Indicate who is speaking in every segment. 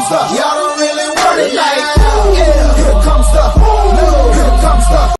Speaker 1: comes the, y'all don't really want it like that. Yeah, here comes the, no, here comes the.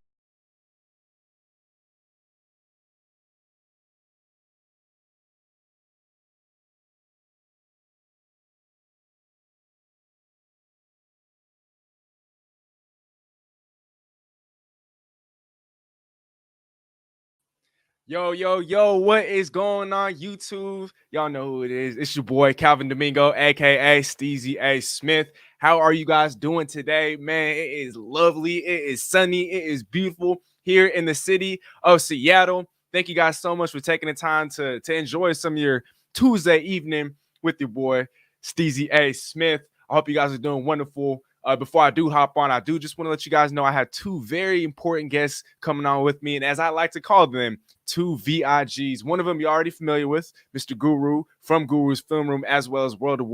Speaker 2: Yo, what is going on, YouTube? Y'all know who it is. It's your boy, Calvin Domingo, aka Steezy A. Smith. How are you guys doing today? Man, it is lovely. It is sunny. It is beautiful here in the city of Seattle. Thank you guys so much for taking the time to enjoy some of your Tuesday evening with your boy, Steezy A. Smith. I hope you guys are doing wonderful. Before I do hop on, I do just want to let you guys know I have two very important guests coming on with me. And as I like to call them, two VIGs. One of them you're already familiar with, Mr. Guru from Guru's Film Room, as well as World of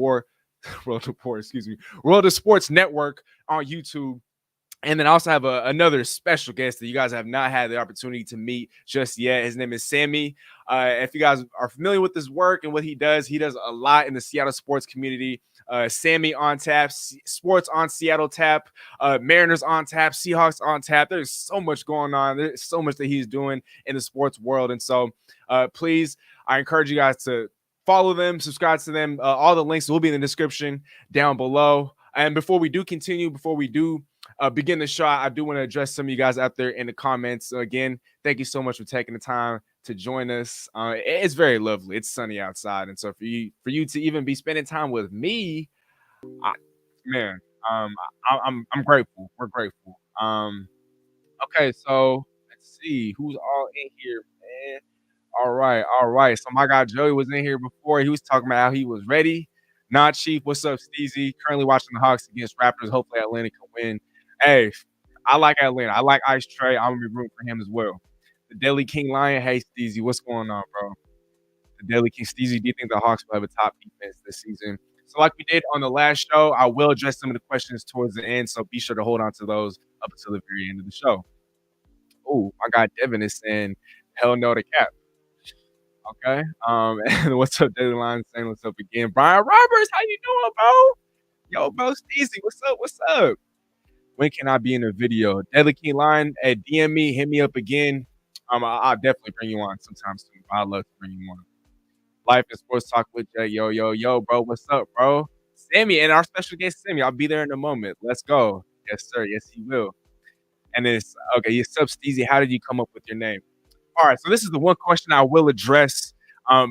Speaker 2: Sports Network on YouTube. And then I also have another special guest that you guys have not had the opportunity to meet just yet. His name is Sammy. If you guys are familiar with his work and what he does a lot in the Seattle sports community. Sammy on tap, sports on Seattle tap, Mariners on tap, Seahawks on tap. There's so much going on. There's so much that he's doing in the sports world. And so please, I encourage you guys to follow them, subscribe to them. All the links will be in the description down below. And before we do continue, before we do begin the show, I do want to address some of you guys out there in the comments. So again, thank you so much for taking the time to join us. It's very lovely. It's sunny outside, and so for you to even be spending time with me, I'm grateful. We're grateful. Okay, so let's see who's all in here, man. All right. So my guy Joey was in here before. He was talking about how he was ready. Not Chief. What's up, Steezy? Currently watching the Hawks against Raptors. Hopefully Atlanta can win. Hey, I like Atlanta. I like Ice Trey. I'm gonna be rooting for him as well. The Daily King Lion. Hey, Steezy, what's going on, bro? The Daily King Steezy. Do you think the Hawks will have a top defense this season? So, like we did on the last show, I will address some of the questions towards the end. So be sure to hold on to those up until the very end of the show. Oh, my guy Devin is saying, "Hell no to Cap." Okay. And what's up, Daily Line? Saying what's up again. Brian Roberts, how you doing, bro? Yo, bro, Steezy, what's up? What's up? When can I be in a video? Deadly King Line, DM me, hit me up again. I'll definitely bring you on sometime soon. I'd love to bring you on. Life and Sports Talk with Jay. Yo, bro, what's up, bro? Sammy and our special guest, Sammy. I'll be there in a moment. Let's go. Yes, sir. Yes, he will. And it's okay. Yes, up, Steezy. How did you come up with your name? All right, so this is the one question I will address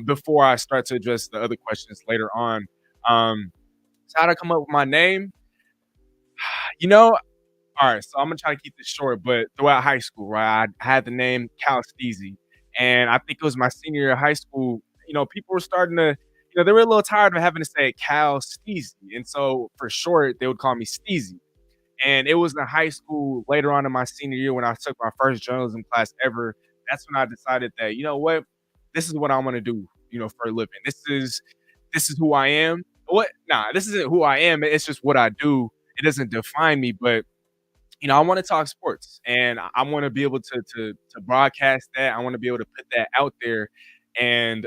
Speaker 2: before I start to address the other questions later on. So how to come up with my name? You know, all right, so I'm gonna try to keep this short, but throughout high school, right, I had the name Cal Steezy, and I think it was my senior year of high school. People were starting to, they were a little tired of having to say Cal Steezy, and so for short, they would call me Steezy. And it was in high school later on in my senior year when I took my first journalism class ever. That's when I decided that, you know what, this is what I want to do, for a living. This is who I am. This isn't who I am. It's just what I do. It doesn't define me, but I want to talk sports, and I want to be able to broadcast that. I want to be able to put that out there, and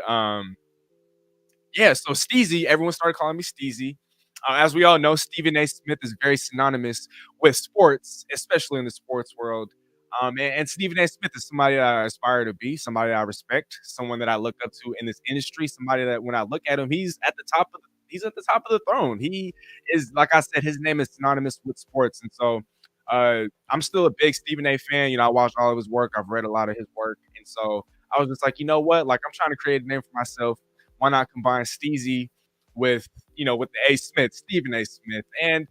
Speaker 2: yeah. So Steezy, everyone started calling me Steezy. As we all know, Stephen A. Smith is very synonymous with sports, especially in the sports world. And Stephen A. Smith is somebody that I aspire to be, somebody that I respect, someone that I look up to in this industry, somebody that when I look at him, he's at the top of the throne. He is, like I said, his name is synonymous with sports, and so I'm still a big Stephen A. fan. I watched all of his work. I've read a lot of his work, and so I was just like, you know what? Like, I'm trying to create a name for myself. Why not combine Steezy with with the A. Smith, Stephen A. Smith? And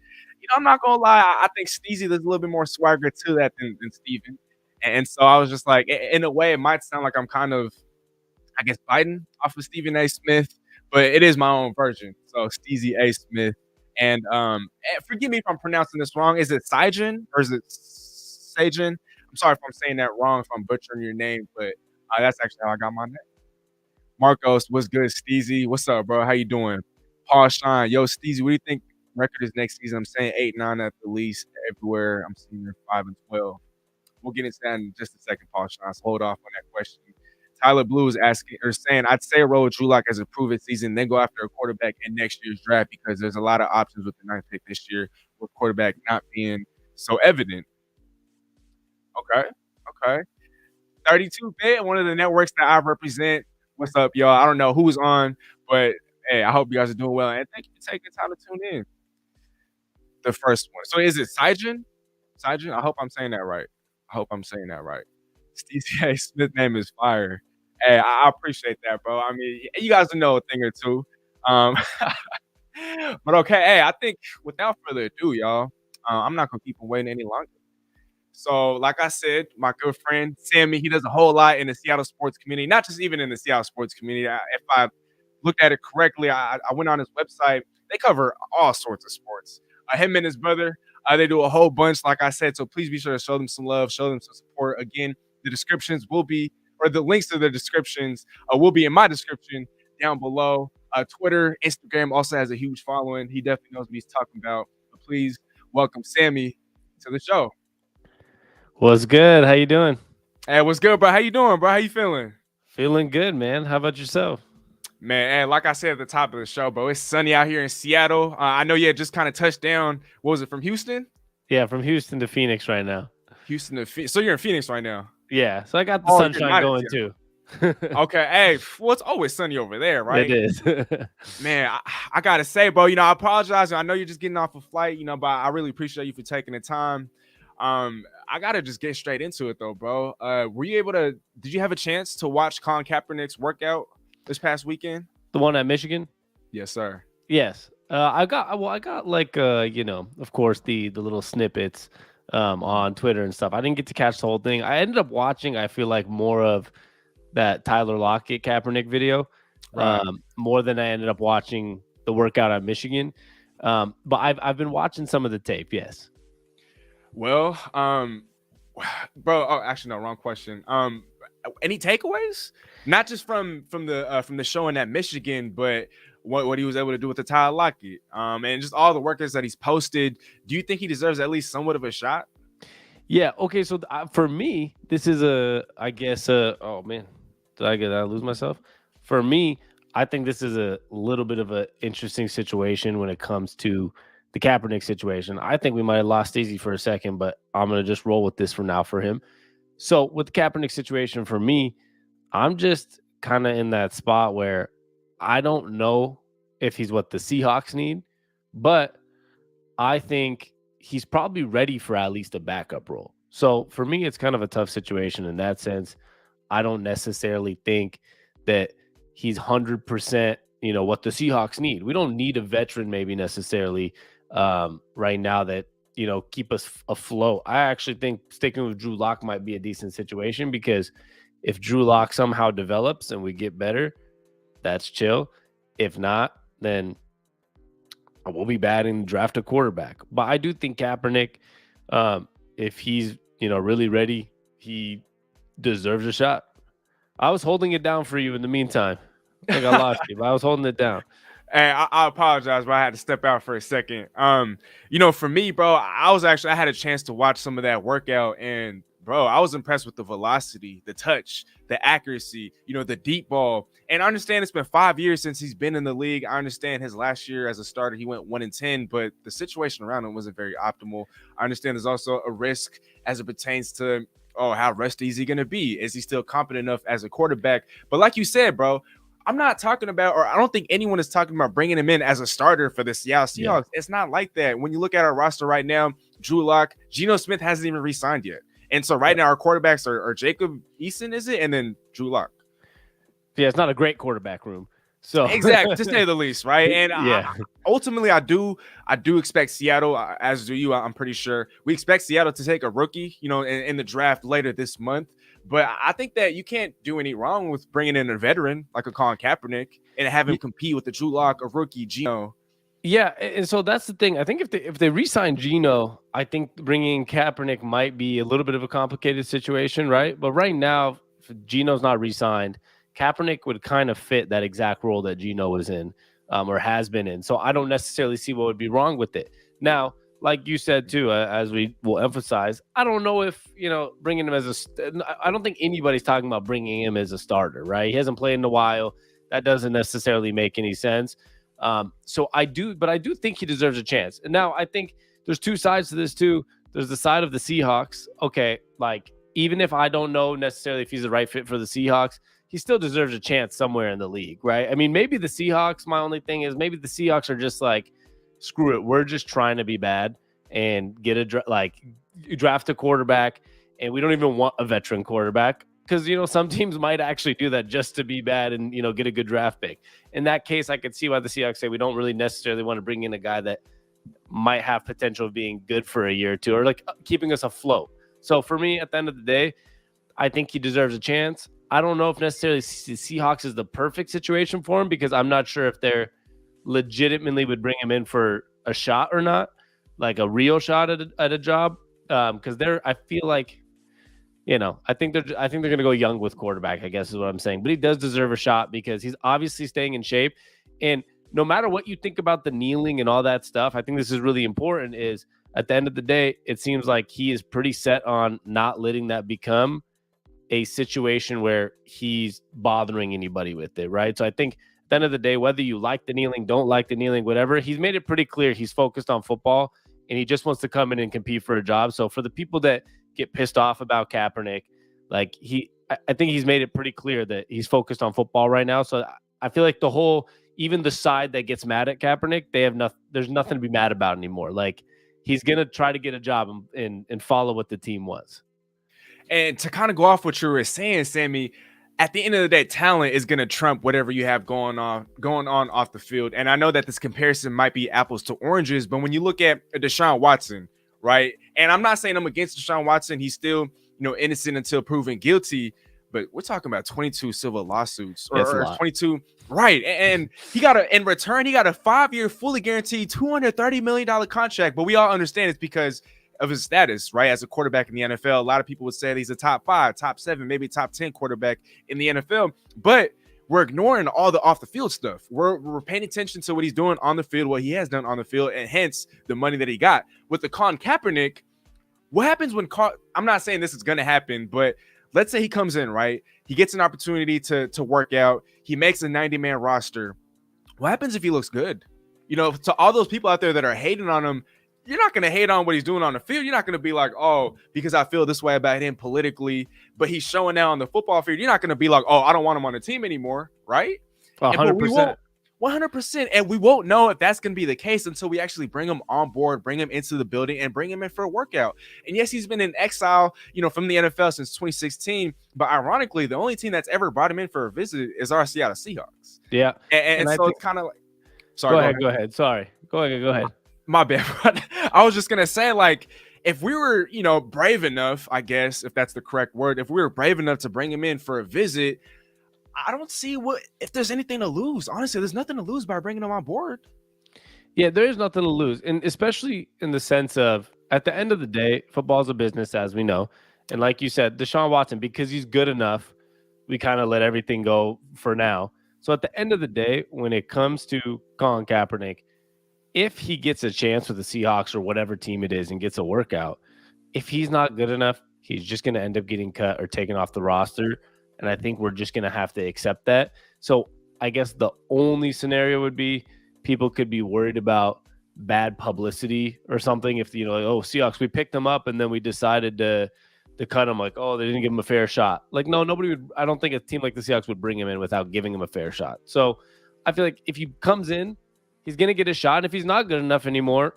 Speaker 2: I'm not gonna lie, I think Steezy, there's a little bit more swagger to that than Stephen. And so I was just like, in a way, it might sound like I'm kind of, I guess, biting off of Stephen A. Smith, but it is my own version. So Steezy A. Smith. And forgive me if I'm pronouncing this wrong. Is it Sajin or is it Sajin? I'm sorry if I'm saying that wrong, if I'm butchering your name, but that's actually how I got my name. Marcos, what's good, Steezy? What's up, bro? How you doing? Paul Shine, yo, Steezy, what do you think record is next season? I'm saying 8-9 at the least everywhere. I'm seeing 5-12. We'll get into that in just a second, Paul Shine. So hold off on that question. Tyler Blue is asking or saying, I'd say roll Drew Lock as a proven season, then go after a quarterback in next year's draft because there's a lot of options with the ninth pick this year, with quarterback not being so evident. Okay. Okay. 32-bit, one of the networks that I represent. What's up, y'all? I don't know who's on, but hey, I hope you guys are doing well. And thank you for taking time to tune in. The first one. So is it Syjan? Syjan? I hope I'm saying that right. Steezy Smith name is fire. Hey, I appreciate that, bro. I mean, you guys know a thing or two. Um, but okay, hey, I think without further ado, y'all, I'm not gonna keep him waiting any longer. So, like I said, my good friend Sammy, he does a whole lot in the Seattle sports community, not just even in the Seattle sports community. If I looked at it correctly, I went on his website. They cover all sorts of sports. Him and his brother, they do a whole bunch, like I said. So please be sure to show them some love, show them some support. Again, the descriptions will be, or the links to the descriptions will be in my description down below. Twitter, Instagram also has a huge following. He definitely knows what he's talking about. But please welcome Sammy to the show.
Speaker 3: What's good? How you doing?
Speaker 2: Hey, what's good, bro? How you doing, bro? How you feeling?
Speaker 3: Feeling good, man. How about yourself?
Speaker 2: Man, and like I said at the top of the show, bro, it's sunny out here in Seattle. I know you had just kind of touched down. What was it, from Houston?
Speaker 3: Yeah, from Houston to Phoenix right now.
Speaker 2: Houston to Phoenix. So you're in Phoenix right now?
Speaker 3: Yeah, so I got the sunshine going too.
Speaker 2: Okay, hey, well, it's always sunny over there, right?
Speaker 3: It is.
Speaker 2: Man, I got to say, bro, I apologize. I know you're just getting off a flight, but I really appreciate you for taking the time. I got to just get straight into it, though, bro. Did you have a chance to watch Colin Kaepernick's workout this past weekend?
Speaker 3: The one at Michigan?
Speaker 2: Yes, sir.
Speaker 3: Yes. I got like, of course, the little snippets on Twitter and stuff. I didn't get to catch the whole thing. I ended up watching, I feel like, more of that Tyler Lockett Kaepernick video,
Speaker 2: right,
Speaker 3: more than I ended up watching the workout at Michigan. But I've been watching some of the tape, yes.
Speaker 2: Well, bro. Oh, actually, no. Wrong question. Any takeaways? Not just from the showing at Michigan, but what he was able to do with the Tyler Lockett, and just all the workouts that he's posted. Do you think he deserves at least somewhat of a shot?
Speaker 3: Yeah. Okay. So for me, this is oh man, did I lose myself? For me, I think this is a little bit of an interesting situation when it comes to the Kaepernick situation. I think we might have lost Steezy for a second, but I'm going to just roll with this for now for him. So with the Kaepernick situation, for me, I'm just kind of in that spot where I don't know if he's what the Seahawks need, but I think he's probably ready for at least a backup role. So for me, it's kind of a tough situation in that sense. I don't necessarily think that he's 100%, what the Seahawks need. We don't need a veteran maybe necessarily right now that, keep us afloat. I actually think sticking with Drew Lock might be a decent situation because if Drew Lock somehow develops and we get better, that's chill. If not, then we'll be batting draft a quarterback. But I do think Kaepernick, if he's, really ready, he deserves a shot. I was holding it down for you in the meantime. I think I lost you, but I was holding it down.
Speaker 2: Hey, I apologize, but I had to step out for a second. For me, bro, I had a chance to watch some of that workout, and bro, I was impressed with the velocity, the touch, the accuracy, the deep ball. And I understand it's been 5 years since he's been in the league. I understand his last year as a starter, he went 1-10, but the situation around him wasn't very optimal. I understand there's also a risk as it pertains to, how rusty is he going to be? Is he still competent enough as a quarterback? But like you said, bro, I'm not talking about, or I don't think anyone is talking about bringing him in as a starter for the Seattle Seahawks. Yeah. It's not like that. When you look at our roster right now, Drew Lock, Geno Smith hasn't even re-signed yet. And so right now our quarterbacks are Jacob Eason, is it? And then Drew Lock.
Speaker 3: Yeah, it's not a great quarterback room. So
Speaker 2: exactly, to say the least, right? And
Speaker 3: yeah,
Speaker 2: ultimately, I do expect Seattle, as do you. I'm pretty sure we expect Seattle to take a rookie, in the draft later this month. But I think that you can't do any wrong with bringing in a veteran like a Colin Kaepernick and have him compete with the Drew Lock, a rookie Geno.
Speaker 3: Yeah, and so that's the thing. I think if they re-sign Geno, I think bringing Kaepernick might be a little bit of a complicated situation, right? But right now, if Geno's not re-signed, Kaepernick would kind of fit that exact role that Geno was in or has been in. So I don't necessarily see what would be wrong with it. Now, like you said too, as we will emphasize, I don't know if, bringing him I don't think anybody's talking about bringing him as a starter, right? He hasn't played in a while. That doesn't necessarily make any sense. So I do think he deserves a chance. And now I think there's two sides to this too. There's the side of the Seahawks. Okay, like even if I don't know necessarily if he's the right fit for the Seahawks, he still deserves a chance somewhere in the league, right? I mean, maybe the Seahawks, my only thing is maybe the Seahawks are just like, screw it, we're just trying to be bad and get draft a quarterback, and we don't even want a veteran quarterback because, some teams might actually do that just to be bad and, get a good draft pick. In that case, I could see why the Seahawks say we don't really necessarily want to bring in a guy that might have potential of being good for a year or two or like keeping us afloat. So for me, at the end of the day, I think he deserves a chance. I don't know if necessarily the Seahawks is the perfect situation for him because I'm not sure if they're legitimately would bring him in for a shot or not, like a real shot at a job. Because I feel like, I think they're going to go young with quarterback, I guess is what I'm saying. But he does deserve a shot because he's obviously staying in shape. And no matter what you think about the kneeling and all that stuff, I think this is really important is at the end of the day, it seems like he is pretty set on not letting that become a situation where he's bothering anybody with it, right? So I think at the end of the day, whether you like the kneeling, don't like the kneeling, whatever, he's made it pretty clear he's focused on football and he just wants to come in and compete for a job. So for the people that get pissed off about Kaepernick, like I think he's made it pretty clear that he's focused on football right now. So I feel like even the side that gets mad at Kaepernick, there's nothing to be mad about anymore. Like he's going to try to get a job and follow what the team was.
Speaker 2: And to kind of go off what you were saying, Sammy, at the end of the day, talent is going to trump whatever you have going on off the field. And I know that this comparison might be apples to oranges, but when you look at Deshaun Watson, right? And I'm not saying I'm against Deshaun Watson. He's still, innocent until proven guilty. But we're talking about 22 civil lawsuits or 22. Right. And in return, he got a 5-year, fully guaranteed $230 million contract. But we all understand it's because of his status, right? As a quarterback in the NFL, a lot of people would say he's a top 5, top 7, maybe top 10 quarterback in the NFL. But we're ignoring all the off the field stuff. We're paying attention to what he's doing on the field, what he has done on the field, and hence the money that he got. With the Colin Kaepernick, what happens when I'm not saying this is going to happen, but let's say he comes in, right? He gets an opportunity to work out. He makes a 90-man roster. What happens if he looks good? To all those people out there that are hating on him, you're not going to hate on what he's doing on the field. You're not going to be like, oh, because I feel this way about him politically, but he's showing out on the football field. You're not going to be like, oh, I don't want him on the team anymore, right?
Speaker 3: 100%.
Speaker 2: 100%. And we won't know if that's going to be the case until we actually bring him on board, bring him into the building, and bring him in for a workout. And yes, he's been in exile, from the NFL since 2016. But ironically, the only team that's ever brought him in for a visit is our Seattle Seahawks.
Speaker 3: Yeah.
Speaker 2: And so it's kind of like, sorry.
Speaker 3: Go ahead. Sorry. Go ahead.
Speaker 2: My bad. I was just going to say, like, if we were, brave enough, I guess, if that's the correct word, if we were brave enough to bring him in for a visit, I don't see if there's anything to lose. Honestly, there's nothing to lose by bringing him on board.
Speaker 3: Yeah, there is nothing to lose. And especially in the sense of, at the end of the day, football's a business, as we know. And like you said, Deshaun Watson, because he's good enough, we kind of let everything go for now. So at the end of the day, when it comes to Colin Kaepernick, if he gets a chance with the Seahawks or whatever team it is and gets a workout, if he's not good enough, he's just going to end up getting cut or taken off the roster. And I think we're just going to have to accept that. So I guess the only scenario would be people could be worried about bad publicity or something. If, like, oh, Seahawks, we picked them up and then we decided to cut him, like, oh, they didn't give him a fair shot. Like, no, nobody would. I don't think a team like the Seahawks would bring him in without giving him a fair shot. So I feel like if he comes in, he's going to get a shot. And if he's not good enough anymore,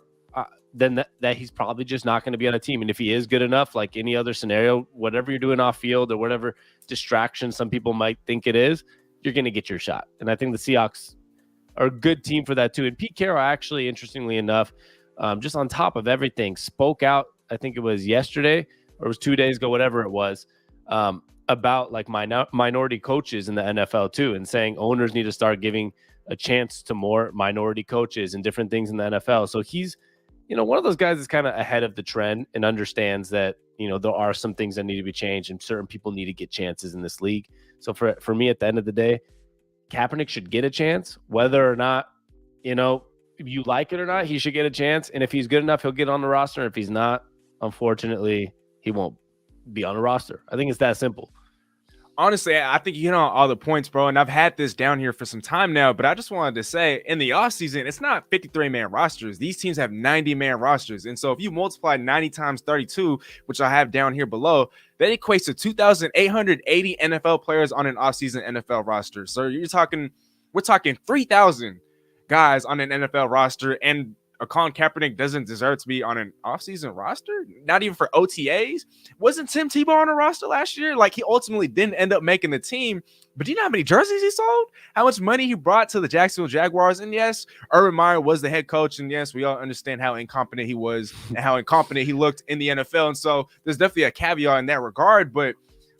Speaker 3: then that he's probably just not going to be on a team. And if he is good enough, like any other scenario, whatever you're doing off field or whatever distraction some people might think it is, you're going to get your shot. And I think the Seahawks are a good team for that too. And Pete Carroll, actually, interestingly enough, just on top of everything, spoke out, I think it was yesterday or it was 2 days ago, whatever it was, about like minority coaches in the NFL too, and saying owners need to start giving a chance to more minority coaches and different things in the NFL. So he's, one of those guys that's kind of ahead of the trend and understands that, there are some things that need to be changed and certain people need to get chances in this league. So for me, at the end of the day, Kaepernick should get a chance, whether or not, you like it or not, he should get a chance. And if he's good enough, he'll get on the roster. If he's not, unfortunately, he won't be on the roster. I think it's that simple.
Speaker 2: Honestly, I think you hit on all the points, bro. And I've had this down here for some time now, but I just wanted to say in the offseason, it's not 53-man rosters. These teams have 90-man rosters. And so if you multiply 90 times 32, which I have down here below, that equates to 2,880 NFL players on an offseason NFL roster. So we're talking 3,000 guys on an NFL roster, and a Colin Kaepernick doesn't deserve to be on an offseason roster, not even for OTAs. Wasn't Tim Tebow on a roster last year? Like, he ultimately didn't end up making the team, but do you know how many jerseys he sold? How much money he brought to the Jacksonville Jaguars? And yes, Urban Meyer was the head coach, and yes, we all understand how incompetent he was and how incompetent he looked in the NFL, and so there's definitely a caveat in that regard, but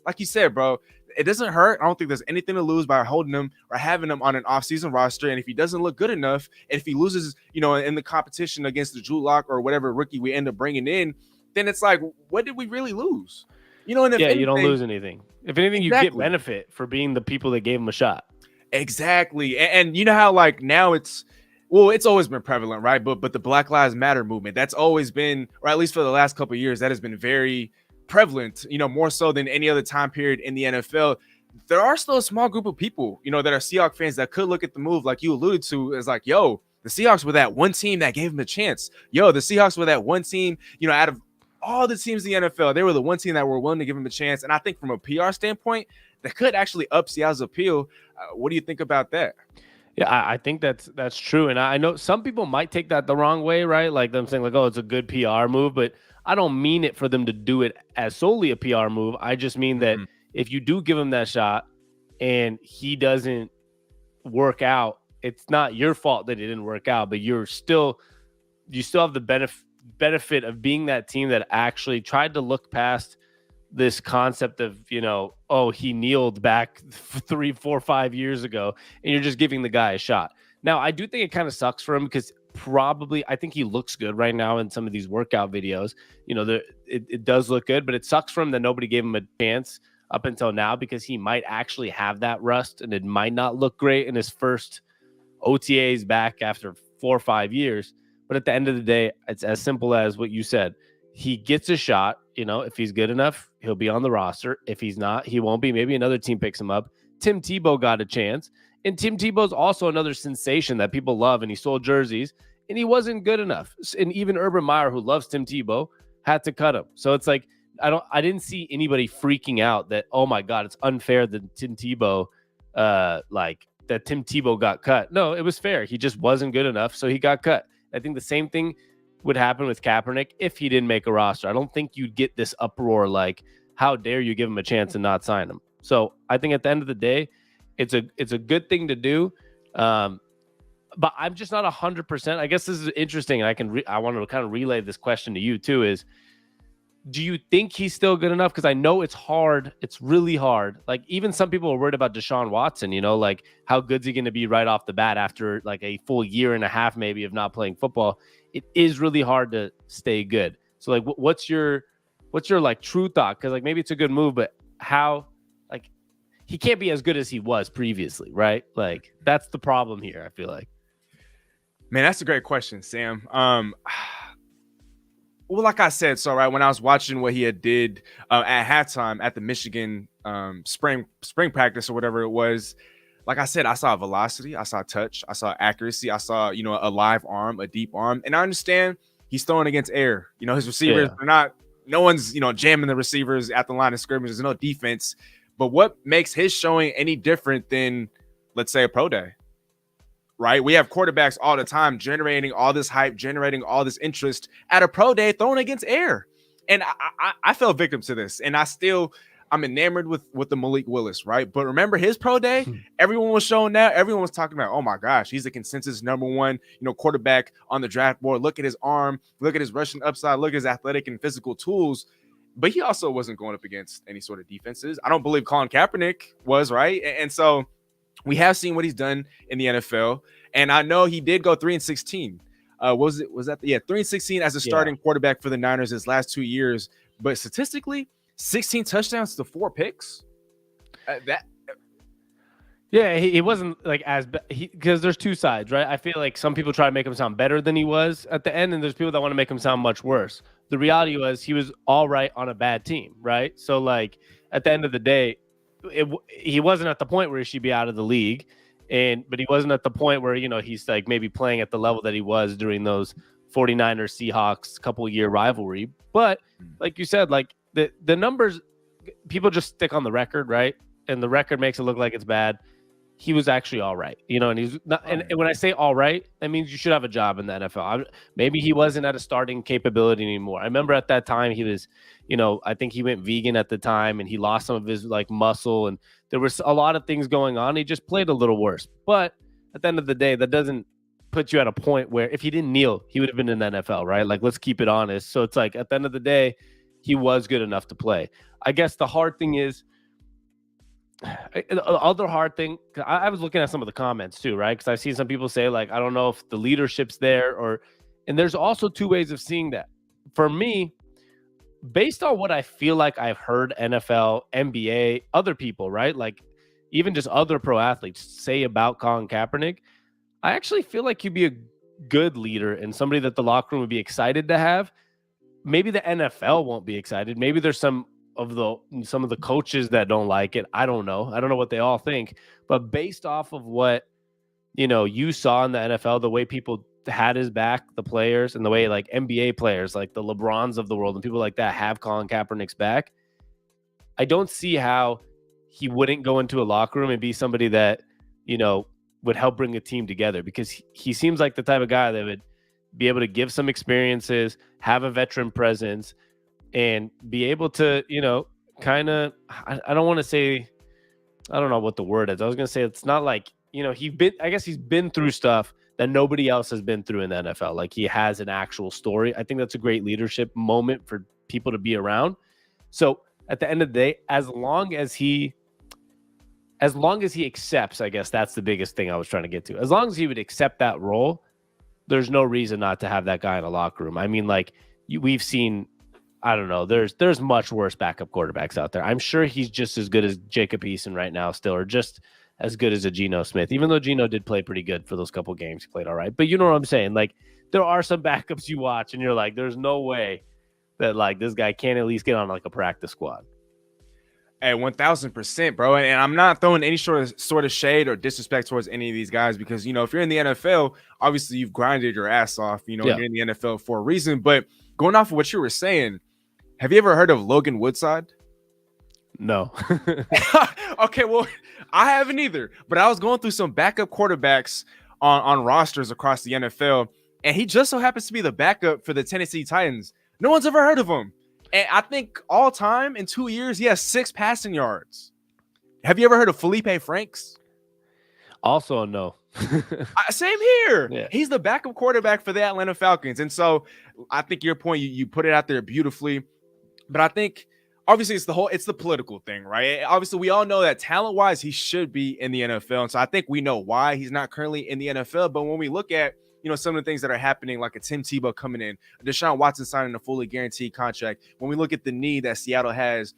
Speaker 2: like you said, bro, it doesn't hurt. I don't think there's anything to lose by holding him or having him on an offseason roster. And if he doesn't look good enough, and if he loses, in the competition against the Drew Lock or whatever rookie we end up bringing in, then it's like, what did we really lose? And if
Speaker 3: you don't lose anything. If anything, you get benefit for being the people that gave him a shot.
Speaker 2: Exactly. And you know how like now it's always been prevalent, right? But the Black Lives Matter movement, that's always been, or at least for the last couple of years, that has been very prevalent, more so than any other time period in the NFL. There are still a small group of people, that are Seahawks fans that could look at the move like you alluded to as like, yo, the Seahawks were that one team that gave him a chance. Yo, the Seahawks were that one team, out of all the teams in the NFL, they were the one team that were willing to give him a chance. And I think from a PR standpoint, that could actually up Seattle's appeal. What do you think about that?
Speaker 3: Yeah, I think that's true. And I know some people might take that the wrong way, right? Like them saying like, oh, it's a good PR move, but I don't mean it for them to do it as solely a PR move. I just mean that if you do give him that shot and he doesn't work out, it's not your fault that it didn't work out, but you still have the benefit of being that team that actually tried to look past this concept of, he kneeled back 3, 4, 5 years ago, and you're just giving the guy a shot. Now, I do think it kind of sucks for him because I think he looks good right now in some of these workout videos. It does look good, but it sucks for him that nobody gave him a chance up until now because he might actually have that rust and it might not look great in his first OTAs back after 4 or 5 years. But at the end of the day, it's as simple as what you said. He gets a shot. If he's good enough, he'll be on the roster. If he's not, he won't be. Maybe another team picks him up. Tim Tebow got a chance. And Tim Tebow's also another sensation that people love, and he sold jerseys, and he wasn't good enough. And even Urban Meyer, who loves Tim Tebow, had to cut him. So it's like I didn't see anybody freaking out that, oh my God, it's unfair that Tim Tebow got cut. No, it was fair. He just wasn't good enough, so he got cut. I think the same thing would happen with Kaepernick if he didn't make a roster. I don't think you'd get this uproar like, how dare you give him a chance and not sign him? So I think at the end of the day, it's a good thing to do. But I'm just not 100%. I guess this is interesting. And I want to kind of relay this question to you too is, do you think he's still good enough? Because I know it's hard. It's really hard. Like even some people are worried about Deshaun Watson, like how good's he going to be right off the bat after like a full year and a half maybe of not playing football. It is really hard to stay good. So like what's your like true thought? Because like maybe it's a good move, but how like he can't be as good as he was previously, right? Like that's the problem here, I feel like.
Speaker 2: Man, that's a great question, Sam. Well, like I said, so right when I was watching what he had did at halftime at the Michigan spring practice or whatever it was, like I said, I saw velocity, I saw touch, I saw accuracy, I saw a live arm, a deep arm, and I understand he's throwing against air. His receivers are not. No one's jamming the receivers at the line of scrimmage. There's no defense. But what makes his showing any different than, let's say, a pro day? Right? We have quarterbacks all the time generating all this hype, generating all this interest at a pro day throwing against air. And I fell victim to this. And I'm enamored with the Malik Willis, right? But remember his pro day, everyone was showing that. Everyone was talking about, oh my gosh, he's the consensus number one, quarterback on the draft board. Look at his arm, look at his rushing upside, look at his athletic and physical tools. But he also wasn't going up against any sort of defenses. I don't believe Colin Kaepernick was, right? And so we have seen what he's done in the NFL, and I know he did go 3-16. Was that 3-16 as a starting quarterback for the Niners his last 2 years? But statistically, 16 touchdowns to 4 picks.
Speaker 3: Yeah, he wasn't like as because there's two sides, right? I feel like some people try to make him sound better than he was at the end, and there's people that want to make him sound much worse. The reality was he was all right on a bad team, right? So like at the end of the day, he wasn't at the point where he should be out of the league, but he wasn't at the point where he's like maybe playing at the level that he was during those 49ers Seahawks couple year rivalry. But like you said, like the numbers, people just stick on the record, right? And the record makes it look like it's bad. He was actually all right, and he's not. And when I say all right, that means you should have a job in the NFL. Maybe he wasn't at a starting capability anymore. I remember at that time he was, I think he went vegan at the time, and he lost some of his like muscle, and there was a lot of things going on. He just played a little worse. But at the end of the day, that doesn't put you at a point where if he didn't kneel, he would have been in the NFL, right? Like, let's keep it honest. So it's like at the end of the day, he was good enough to play. I guess the hard thing is. The other hard thing, I was looking at some of the comments too, right? Because I've seen some people say like, I don't know if the leadership's there and there's also two ways of seeing that. For me, based on what I feel like I've heard NFL, NBA, other people, right? Like even just other pro athletes say about Colin Kaepernick, I actually feel like he'd be a good leader and somebody that the locker room would be excited to have. Maybe the NFL won't be excited. Maybe there's some of the coaches that don't like it. I don't know what they all think, but based off of what you saw in the NFL, the way people had his back, the players, and the way like NBA players like the LeBrons of the world and people like that have Colin Kaepernick's back, I don't see how he wouldn't go into a locker room and be somebody that would help bring a team together, because he seems like the type of guy that would be able to give some experiences, have a veteran presence, and be able to, kind of, I don't want to say, I don't know what the word is. I was going to say, it's not like, he's been through stuff that nobody else has been through in the NFL. Like he has an actual story. I think that's a great leadership moment for people to be around. So at the end of the day, as long as he accepts, I guess that's the biggest thing I was trying to get to. As long as he would accept that role, there's no reason not to have that guy in a locker room. I mean, like we've seen, I don't know. There's much worse backup quarterbacks out there. I'm sure he's just as good as Jacob Eason right now still, or just as good as a Geno Smith, even though Geno did play pretty good for those couple games. He played all right. But you know what I'm saying? Like there are some backups you watch and you're like, there's no way that like this guy can't at least get on like a practice squad.
Speaker 2: Hey, 1000%, bro. And I'm not throwing any sort of shade or disrespect towards any of these guys because, if you're in the NFL, obviously you've grinded your ass off, you're in the NFL for a reason. But going off of what you were saying, have you ever heard of Logan Woodside?
Speaker 3: No.
Speaker 2: Okay, well, I haven't either. But I was going through some backup quarterbacks on rosters across the NFL, and he just so happens to be the backup for the Tennessee Titans. No one's ever heard of him. And I think all time in 2 years, he has 6 passing yards. Have you ever heard of Felipe Franks?
Speaker 3: Also, no.
Speaker 2: Same here. Yeah. He's the backup quarterback for the Atlanta Falcons. And so I think your point, you put it out there beautifully. But I think obviously it's the political thing, right? Obviously, we all know that talent-wise, he should be in the NFL. And so I think we know why he's not currently in the NFL. But when we look at some of the things that are happening, like a Tim Tebow coming in, Deshaun Watson signing a fully guaranteed contract, when we look at the need that Seattle has,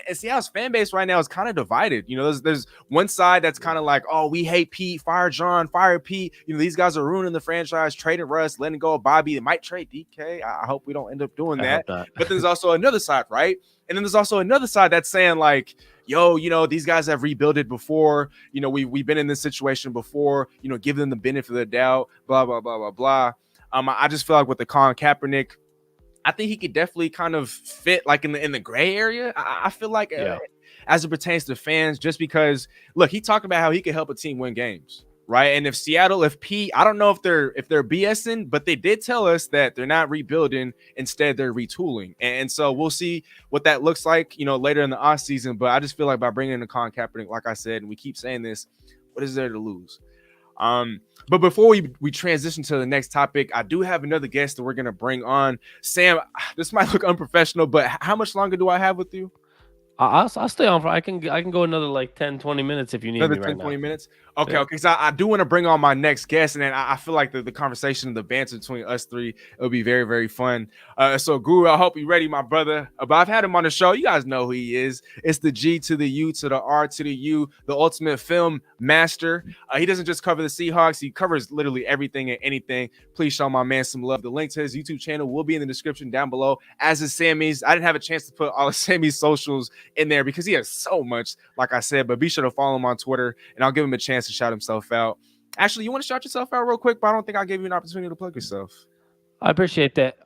Speaker 2: and Seattle's fan base right now is kind of divided. There's one side that's kind of like, oh, we hate Pete, fire John, fire Pete. These guys are ruining the franchise, trading Russ, letting go of Bobby. They might trade DK. I hope we don't end up doing that. But there's also another side, right? And then there's also another side that's saying like, yo, these guys have rebuilded before. We've been in this situation before. Give them the benefit of the doubt. Blah blah blah blah blah. I just feel like with the Colin Kaepernick, I think he could definitely kind of fit like in the gray area. I feel like as it pertains to fans, just because look, he talked about how he could help a team win games, right? And if Pete, I don't know if they're BSing, but they did tell us that they're not rebuilding, instead they're retooling, and so we'll see what that looks like, later in the off season. But I just feel like by bringing in Colin Kaepernick, like I said, and we keep saying this, what is there to lose? But before we transition to the next topic, I do have another guest that we're gonna bring on. Sam, this might look unprofessional, but how much longer do I have with you?
Speaker 3: I'll stay on for I can go another like 10-20 minutes if you need
Speaker 2: another
Speaker 3: me
Speaker 2: 10,
Speaker 3: right
Speaker 2: 20
Speaker 3: now.
Speaker 2: minutes. Okay, okay. So I do want to bring on my next guest, and then I feel like the conversation, the banter between us three, it'll be very, very fun. So Guru, I hope you're ready, my brother. But I've had him on the show. You guys know who he is. It's the G to the U to the R to the U, the ultimate film master. He doesn't just cover the Seahawks; he covers literally everything and anything. Please show my man some love. The link to his YouTube channel will be in the description down below, as is Sammy's. I didn't have a chance to put all of Sammy's socials in there because he has so much, like I said. But be sure to follow him on Twitter, and I'll give him a chance to shout himself out. Actually, you want to shout yourself out real quick, but I don't think I gave you an opportunity to plug yourself.
Speaker 3: I appreciate that.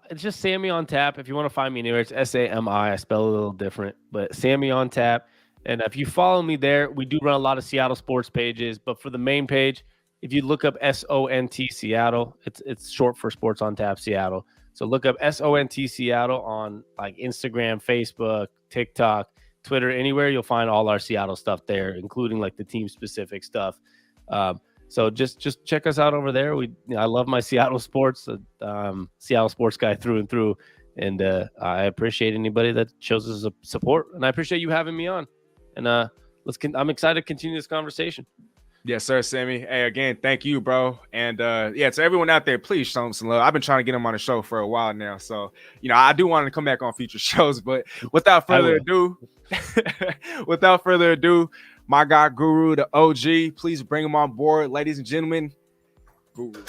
Speaker 3: It's just Sammy on tap. If you want to find me anywhere, it's SAMI. I spell it a little different, but Sammy on tap. And if you follow me there, we do run a lot of Seattle sports pages. But for the main page, if you look up SONT Seattle, it's short for Sports on Tap Seattle. So look up SONT Seattle on like Instagram, Facebook, TikTok, Twitter, anywhere. You'll find all our Seattle stuff there, including like the team specific stuff. So just check us out over there. I love my Seattle sports, Seattle sports guy through and through. And I appreciate anybody that shows us support. And I appreciate you having me on. And I'm excited to continue this conversation.
Speaker 2: Yes, sir, Sammy. Hey, again, thank you, bro. And yeah, to everyone out there, please show him some love. I've been trying to get him on the show for a while now. So, I do want to come back on future shows. But without further ado, my guy, Guru, the OG, please bring him on board. Ladies and gentlemen, Guru.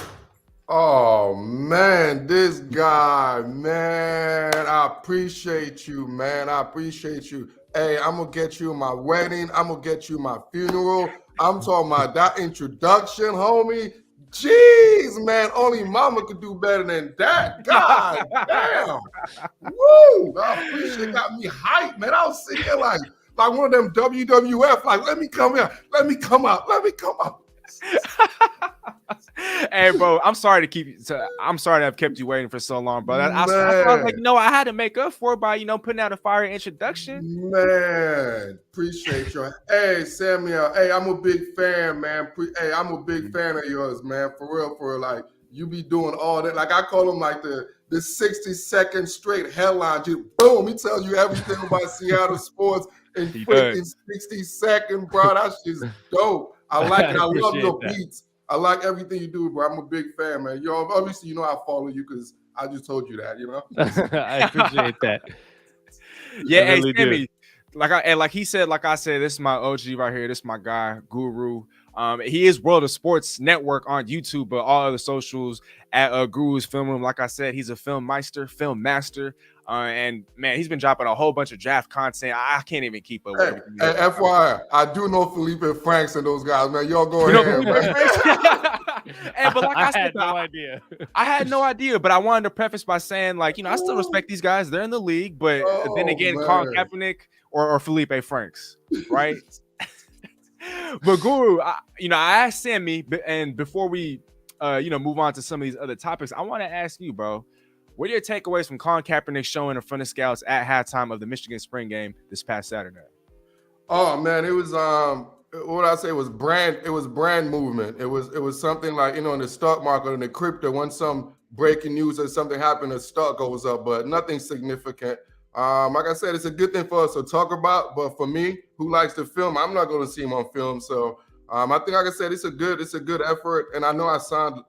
Speaker 4: Oh, man, this guy, man, I appreciate you, man. I appreciate you. Hey, I'm going to get you my wedding. I'm going to get you my funeral. I'm talking about that introduction, homie. Jeez, man, only mama could do better than that. God damn. Woo! I appreciate it. Got me hyped, man. I was sitting there like one of them WWF, like, let me come here. Let me come out.
Speaker 2: Hey, bro, I'm sorry to have kept you waiting for so long, bro. I was like, I had to make up for it by, putting out a fire introduction.
Speaker 4: Man, appreciate you. Hey, Samuel. Hey, I'm a big fan, man. Hey, I'm a big fan of yours, man. For real. Like, you be doing all that. Like, I call them like the 60-second straight headline. Just boom, he tells you everything about Seattle sports in freaking 60 seconds, bro. That shit's dope. I like it. I love your beats. I like everything you do, bro. I'm a big fan, man. Obviously, I follow you because I just told you that,
Speaker 3: I appreciate that.
Speaker 2: Yeah, hey, Sammy, like he said, like I said, this is my OG right here. This is my guy, Guru. He is World of Sports Network on YouTube, but all other socials at Guru's Film Room. Like I said, he's a film master. And man, he's been dropping a whole bunch of draft content. I can't even keep up with everything.
Speaker 4: Hey, FYI, I do know Felipe Franks and those guys, man. Y'all go ahead, man.
Speaker 2: Hey, but like I said, I had no idea, but I wanted to preface by saying, like, I still respect these guys. They're in the league, but then again, Colin Kaepernick or Felipe Franks, right? But Guru, I asked Sammy, and before we, move on to some of these other topics, I want to ask you, bro. What are your takeaways from Colin Kaepernick showing in front of scouts at halftime of the Michigan spring game this past Saturday?
Speaker 4: Oh man, it was what I say was brand movement. It was something like, in the stock market and the crypto, when some breaking news or something happened, the stock goes up, but nothing significant. Like I said, it's a good thing for us to talk about, but for me, who likes to film, I'm not going to see him on film. So I think, like I said, it's a good effort, and I know I sound,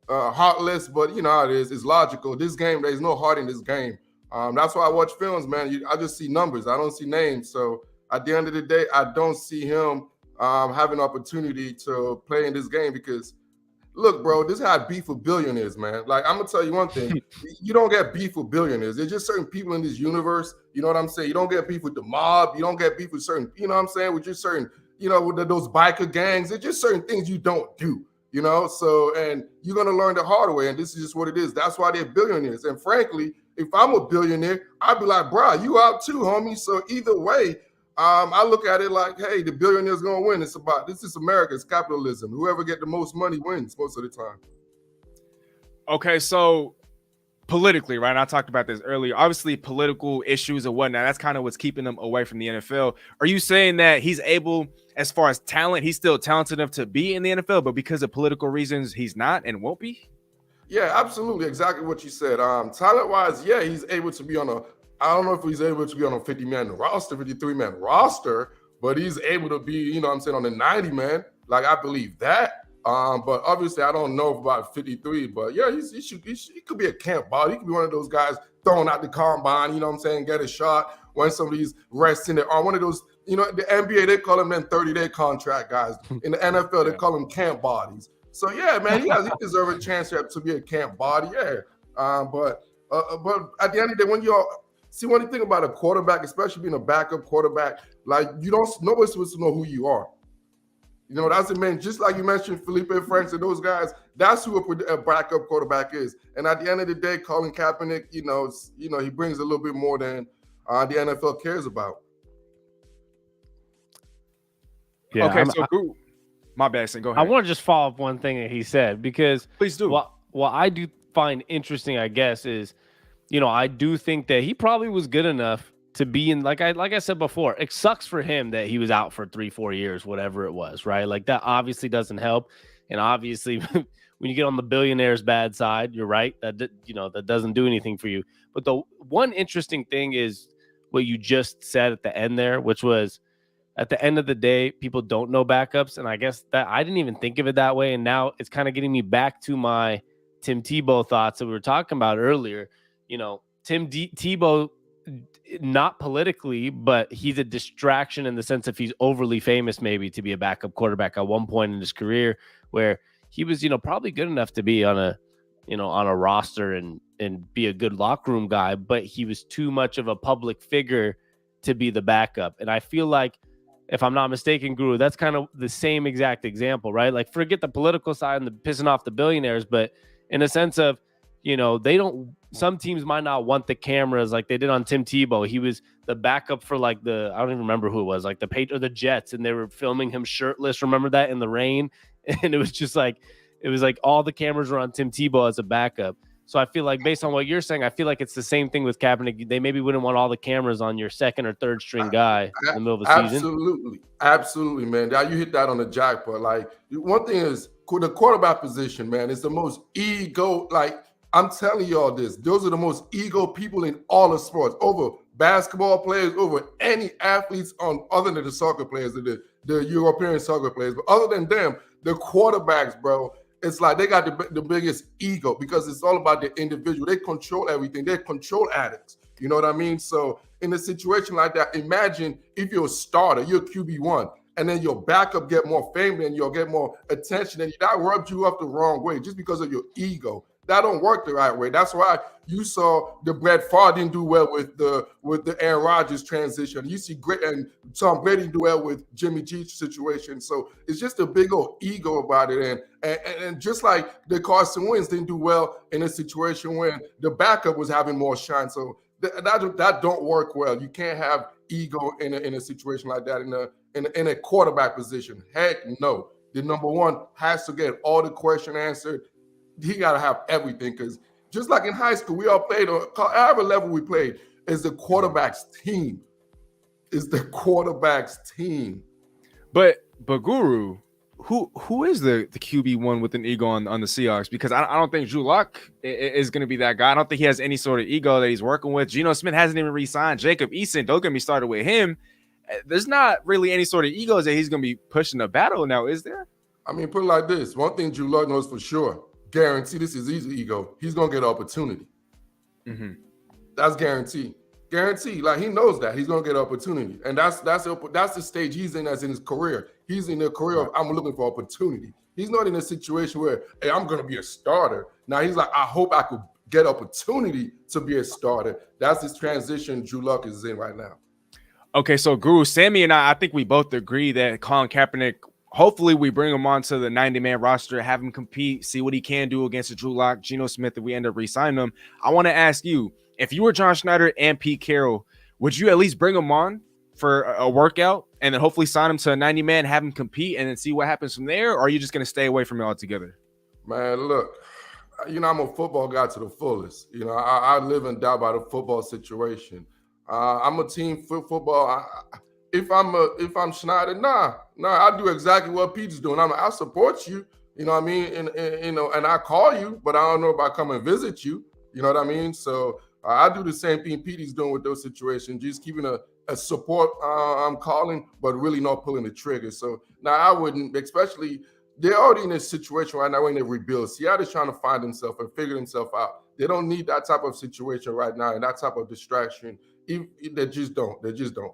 Speaker 4: heartless, but how it is. It's logical. This game, there's no heart in this game. That's why I watch films, man. I just see numbers. I don't see names. So at the end of the day, I don't see him having an opportunity to play in this game because, look, bro, this had beef with billionaires, man. Like, I'm gonna tell you one thing: you don't get beef with billionaires. There's just certain people in this universe. You know what I'm saying? You don't get beef with the mob. You don't get beef with certain, with just certain, with those biker gangs. There's just certain things you don't do. So, and you're going to learn the hard way. And this is just what it is. That's why they're billionaires. And frankly, if I'm a billionaire, I'd be like, bro, you out too, homie. So either way, I look at it like, hey, the billionaire's going to win. This is America. It's capitalism. Whoever get the most money wins most of the time.
Speaker 2: Okay, so politically, right? And I talked about this earlier. Obviously, political issues and whatnot, that's kind of what's keeping them away from the NFL. Are you saying that he's able, as far as talent, he's still talented enough to be in the NFL, but because of political reasons, he's not and won't be?
Speaker 4: Yeah, absolutely. Exactly what you said. Talent-wise, yeah, he's able to be I don't know if he's able to be on a 50-man roster, 53-man roster, but he's able to be, on the 90-man. Like, I believe that. But obviously, I don't know about 53. But yeah, he could be a camp body. He could be one of those guys thrown out the combine. You know what I'm saying? Get a shot when somebody's resting it. Or one of those, you know, the NBA, they call them then 30-day contract guys. In the NFL, they call them camp bodies. So yeah, man, he deserves a chance to be a camp body. Yeah. But at the end of the day, when you think about a quarterback, especially being a backup quarterback, like nobody's supposed to know who you are. You know, that's the main, just like you mentioned, Felipe Franks and those guys, that's who a backup quarterback is. And at the end of the day, Colin Kaepernick, he brings a little bit more than the NFL cares about.
Speaker 2: Yeah, okay, so my bad, Sam, go ahead.
Speaker 3: I want to just follow up one thing that he said, because
Speaker 2: please do.
Speaker 3: What I do find interesting, I guess, is, I do think that he probably was good enough to be in, like I said before, it sucks for him that he was out for 3-4 years, whatever it was, right? Like, that obviously doesn't help. And obviously, when you get on the billionaire's bad side, you're right, that doesn't do anything for you. But the one interesting thing is what you just said at the end there, which was, at the end of the day, people don't know backups. And I guess that I didn't even think of it that way. And now it's kind of getting me back to my Tim Tebow thoughts that we were talking about earlier. Tim Tebow, not politically, but he's a distraction in the sense of he's overly famous maybe to be a backup quarterback at one point in his career, where he was, probably good enough to be on a roster and be a good locker room guy, but he was too much of a public figure to be the backup. And I feel like, if I'm not mistaken, Guru, that's kind of the same exact example, right? Like, forget the political side and the pissing off the billionaires, but in a sense of, some teams might not want the cameras like they did on Tim Tebow. He was the backup for I don't even remember who it was, like the Jets, and they were filming him shirtless. Remember that, in the rain? And it was just like, all the cameras were on Tim Tebow as a backup. So I feel like, based on what you're saying, I feel like it's the same thing with Kaepernick. They maybe wouldn't want all the cameras on your second or third string guy in the middle of the
Speaker 4: season. Absolutely, man. Now you hit that on the jackpot. Like, one thing is, the quarterback position, man, is the most ego. Like, I'm telling y'all this, those are the most ego people in all of sports, over basketball players, over any athletes other than the soccer players, the European soccer players. But other than them, the quarterbacks, bro, it's like they got the biggest ego, because it's all about the individual. They control everything. They're control addicts. You know what I mean? So in a situation like that, imagine if you're a starter, you're QB1, and then your backup get more fame and you'll get more attention, and that rubbed you up the wrong way just because of your ego. That don't work the right way. That's why you saw the Brett Favre didn't do well with the Aaron Rodgers transition. You see and Tom Brady do well with Jimmy G's situation. So it's just a big old ego about it. And just like the Carson Wentz didn't do well in a situation when the backup was having more shine. So that don't work well. You can't have ego in a situation like that in a quarterback position. Heck no. The number one has to get all the question answered. He got to have everything, because just like in high school, we all played, or however level we played, is the quarterback's team.
Speaker 2: But Guru, who is the QB1 with an ego on the Seahawks? Because I don't think Drew Lock is going to be that guy. I don't think he has any sort of ego that he's working with. Geno Smith hasn't even re-signed. Jacob Eason, don't get me started with him. There's not really any sort of egos that he's going to be pushing the battle now, is there?
Speaker 4: I mean, put it like this. One thing Drew Lock knows for sure, guarantee, this is his ego, he's going to get opportunity. Mm-hmm. That's guaranteed. Like, he knows that he's going to get opportunity. And that's the stage he's in as in his career. He's in the career of, I'm looking for opportunity. He's not in a situation where, hey, I'm going to be a starter. Now he's like, I hope I could get opportunity to be a starter. That's this transition Drew Lock is in right now.
Speaker 2: Okay, so Guru, Sammy and I think we both agree that Colin Kaepernick, hopefully we bring him onto the 90-man roster, have him compete, see what he can do against a Drew Lock, Geno Smith, if we end up re-signing him. I want to ask you, if you were John Schneider and Pete Carroll, would you at least bring him on for a workout and then hopefully sign him to a 90-man, have him compete, and then see what happens from there? Or are you just going to stay away from it altogether?
Speaker 4: Man, look, I'm a football guy to the fullest. I live and die by the football situation. I'm a team football. If I'm Schneider, nah, I do exactly what Pete's doing. I support you, you know what I mean? And I call you, but I don't know if I come and visit you, you know what I mean? So I do the same thing Petey's doing with those situations, just keeping a support I'm calling, but really not pulling the trigger. So now I wouldn't, especially they're already in a situation right now when they rebuild. Seattle's trying to find themselves and figure themselves out. They don't need that type of situation right now and that type of distraction. They just don't. They just don't.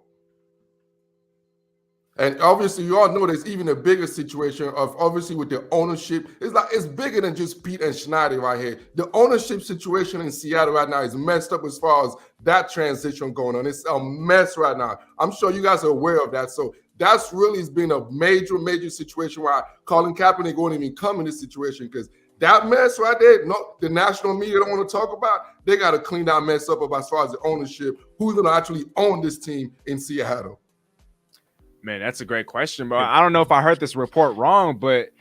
Speaker 4: And obviously, you all know there's even a bigger situation of obviously with the ownership. It's bigger than just Pete and Schneider right here. The ownership situation in Seattle right now is messed up as far as that transition going on. It's a mess right now. I'm sure you guys are aware of that. So that's really has been a major, major situation why Colin Kaepernick won't even come in this situation because that mess right there, the national media don't want to talk about. They got to clean that mess up as far as the ownership. Who's going to actually own this team in Seattle?
Speaker 2: Man, that's a great question, bro. I don't know if I heard this report wrong, but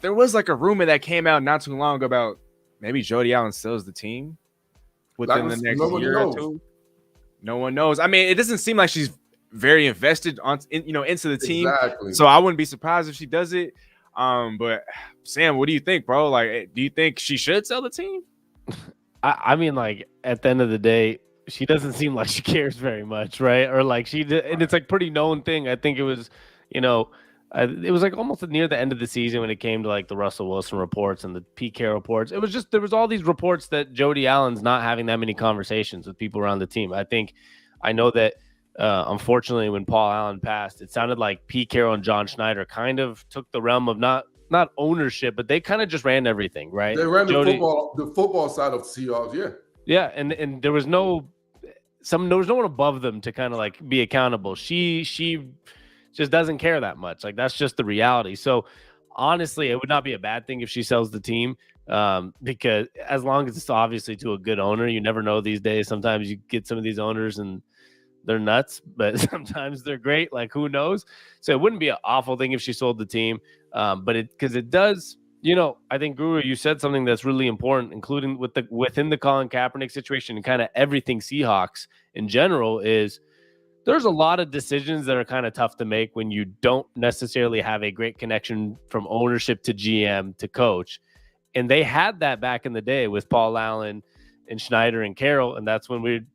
Speaker 2: there was like a rumor that came out not too long ago about maybe Jody Allen sells the team within the next year or two. No one knows. I mean, it doesn't seem like she's very invested into the team.
Speaker 4: Exactly.
Speaker 2: So I wouldn't be surprised if she does it. But Sam, what do you think, bro? Like, do you think she should sell the team?
Speaker 3: I mean, like at the end of the day, she doesn't seem like she cares very much, right? Or like and it's like pretty known thing. I think it was, it was like almost near the end of the season when it came to like the Russell Wilson reports and the Pete Carroll reports. It was just, there was all these reports that Jody Allen's not having that many conversations with people around the team. I know that unfortunately when Paul Allen passed, it sounded like Pete Carroll and John Schneider kind of took the realm of not ownership, but they kind of just ran everything, right?
Speaker 4: They ran the football side of Seahawks, yeah.
Speaker 3: Yeah, and there was no one above them to kind of like be accountable. She just doesn't care that much. Like that's just the reality. So honestly, it would not be a bad thing if she sells the team, because as long as it's obviously to a good owner, you never know these days. Sometimes you get some of these owners and they're nuts, but sometimes they're great. Like who knows? So it wouldn't be an awful thing if she sold the team, but because it does. I think Guru, you said something that's really important, including within the Colin Kaepernick situation and kind of everything Seahawks in general is there's a lot of decisions that are kind of tough to make when you don't necessarily have a great connection from ownership to GM to coach. And they had that back in the day with Paul Allen and Schneider and Carroll. And that's when we're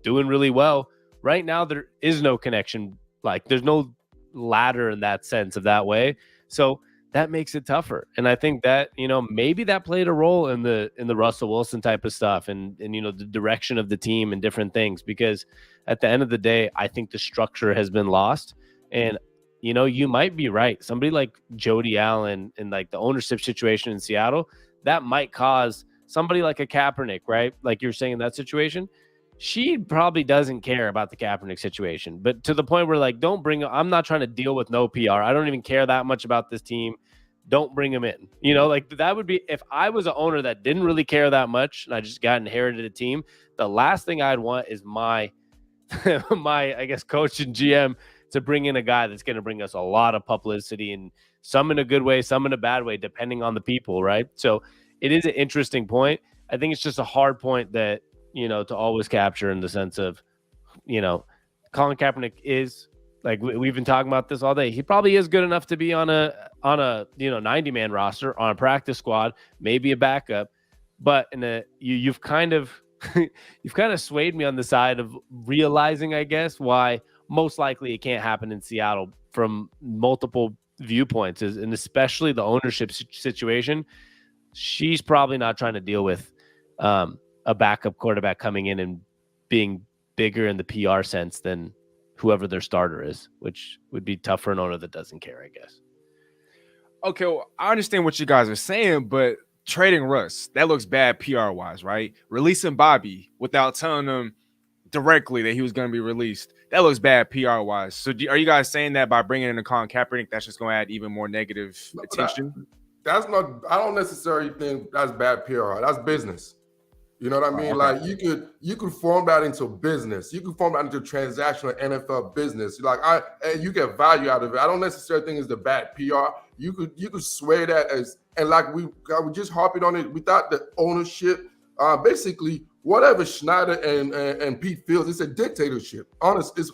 Speaker 3: doing really well. Right now, there is no connection. Like there's no ladder in that sense of that way. So that makes it tougher. And I think that, maybe that played a role in the Russell Wilson type of stuff and the direction of the team and different things, because at the end of the day, I think the structure has been lost. And, you might be right. Somebody like Jody Allen and like the ownership situation in Seattle, that might cause somebody like a Kaepernick, right? Like you're saying in that situation, she probably doesn't care about the Kaepernick situation, but to the point where like, I'm not trying to deal with no PR. I don't even care that much about this team. Don't bring them in. Like that would be, if I was an owner that didn't really care that much and I just got inherited a team, the last thing I'd want is my I guess coach and GM to bring in a guy that's going to bring us a lot of publicity, and some in a good way, some in a bad way, depending on the people. Right. So it is an interesting point. I think it's just a hard point that, to always capture in the sense of, Colin Kaepernick is like, we've been talking about this all day. He probably is good enough to be on a 90-man roster, on a practice squad, maybe a backup, but you've kind of swayed me on the side of realizing, I guess, why most likely it can't happen in Seattle from multiple viewpoints, and especially the ownership situation. She's probably not trying to deal with, a backup quarterback coming in and being bigger in the PR sense than whoever their starter is, which would be tough for an owner that doesn't care, I guess.
Speaker 2: Okay, well, I understand what you guys are saying, but trading Russ, that looks bad PR-wise, right? Releasing Bobby without telling them directly that he was going to be released, that looks bad PR-wise. So are you guys saying that by bringing in a Colin Kaepernick, that's just going to add even more negative attention?
Speaker 4: That's not. I don't necessarily think that's bad PR. That's business. You know what I mean?
Speaker 2: Okay.
Speaker 4: Like you could form that into business. You could form that into transactional NFL business. You get value out of it. I don't necessarily think it's the bad PR. You could sway that as, and like we just harping on it without the ownership. Basically, whatever Schneider and Pete feels, it's a dictatorship. Honestly,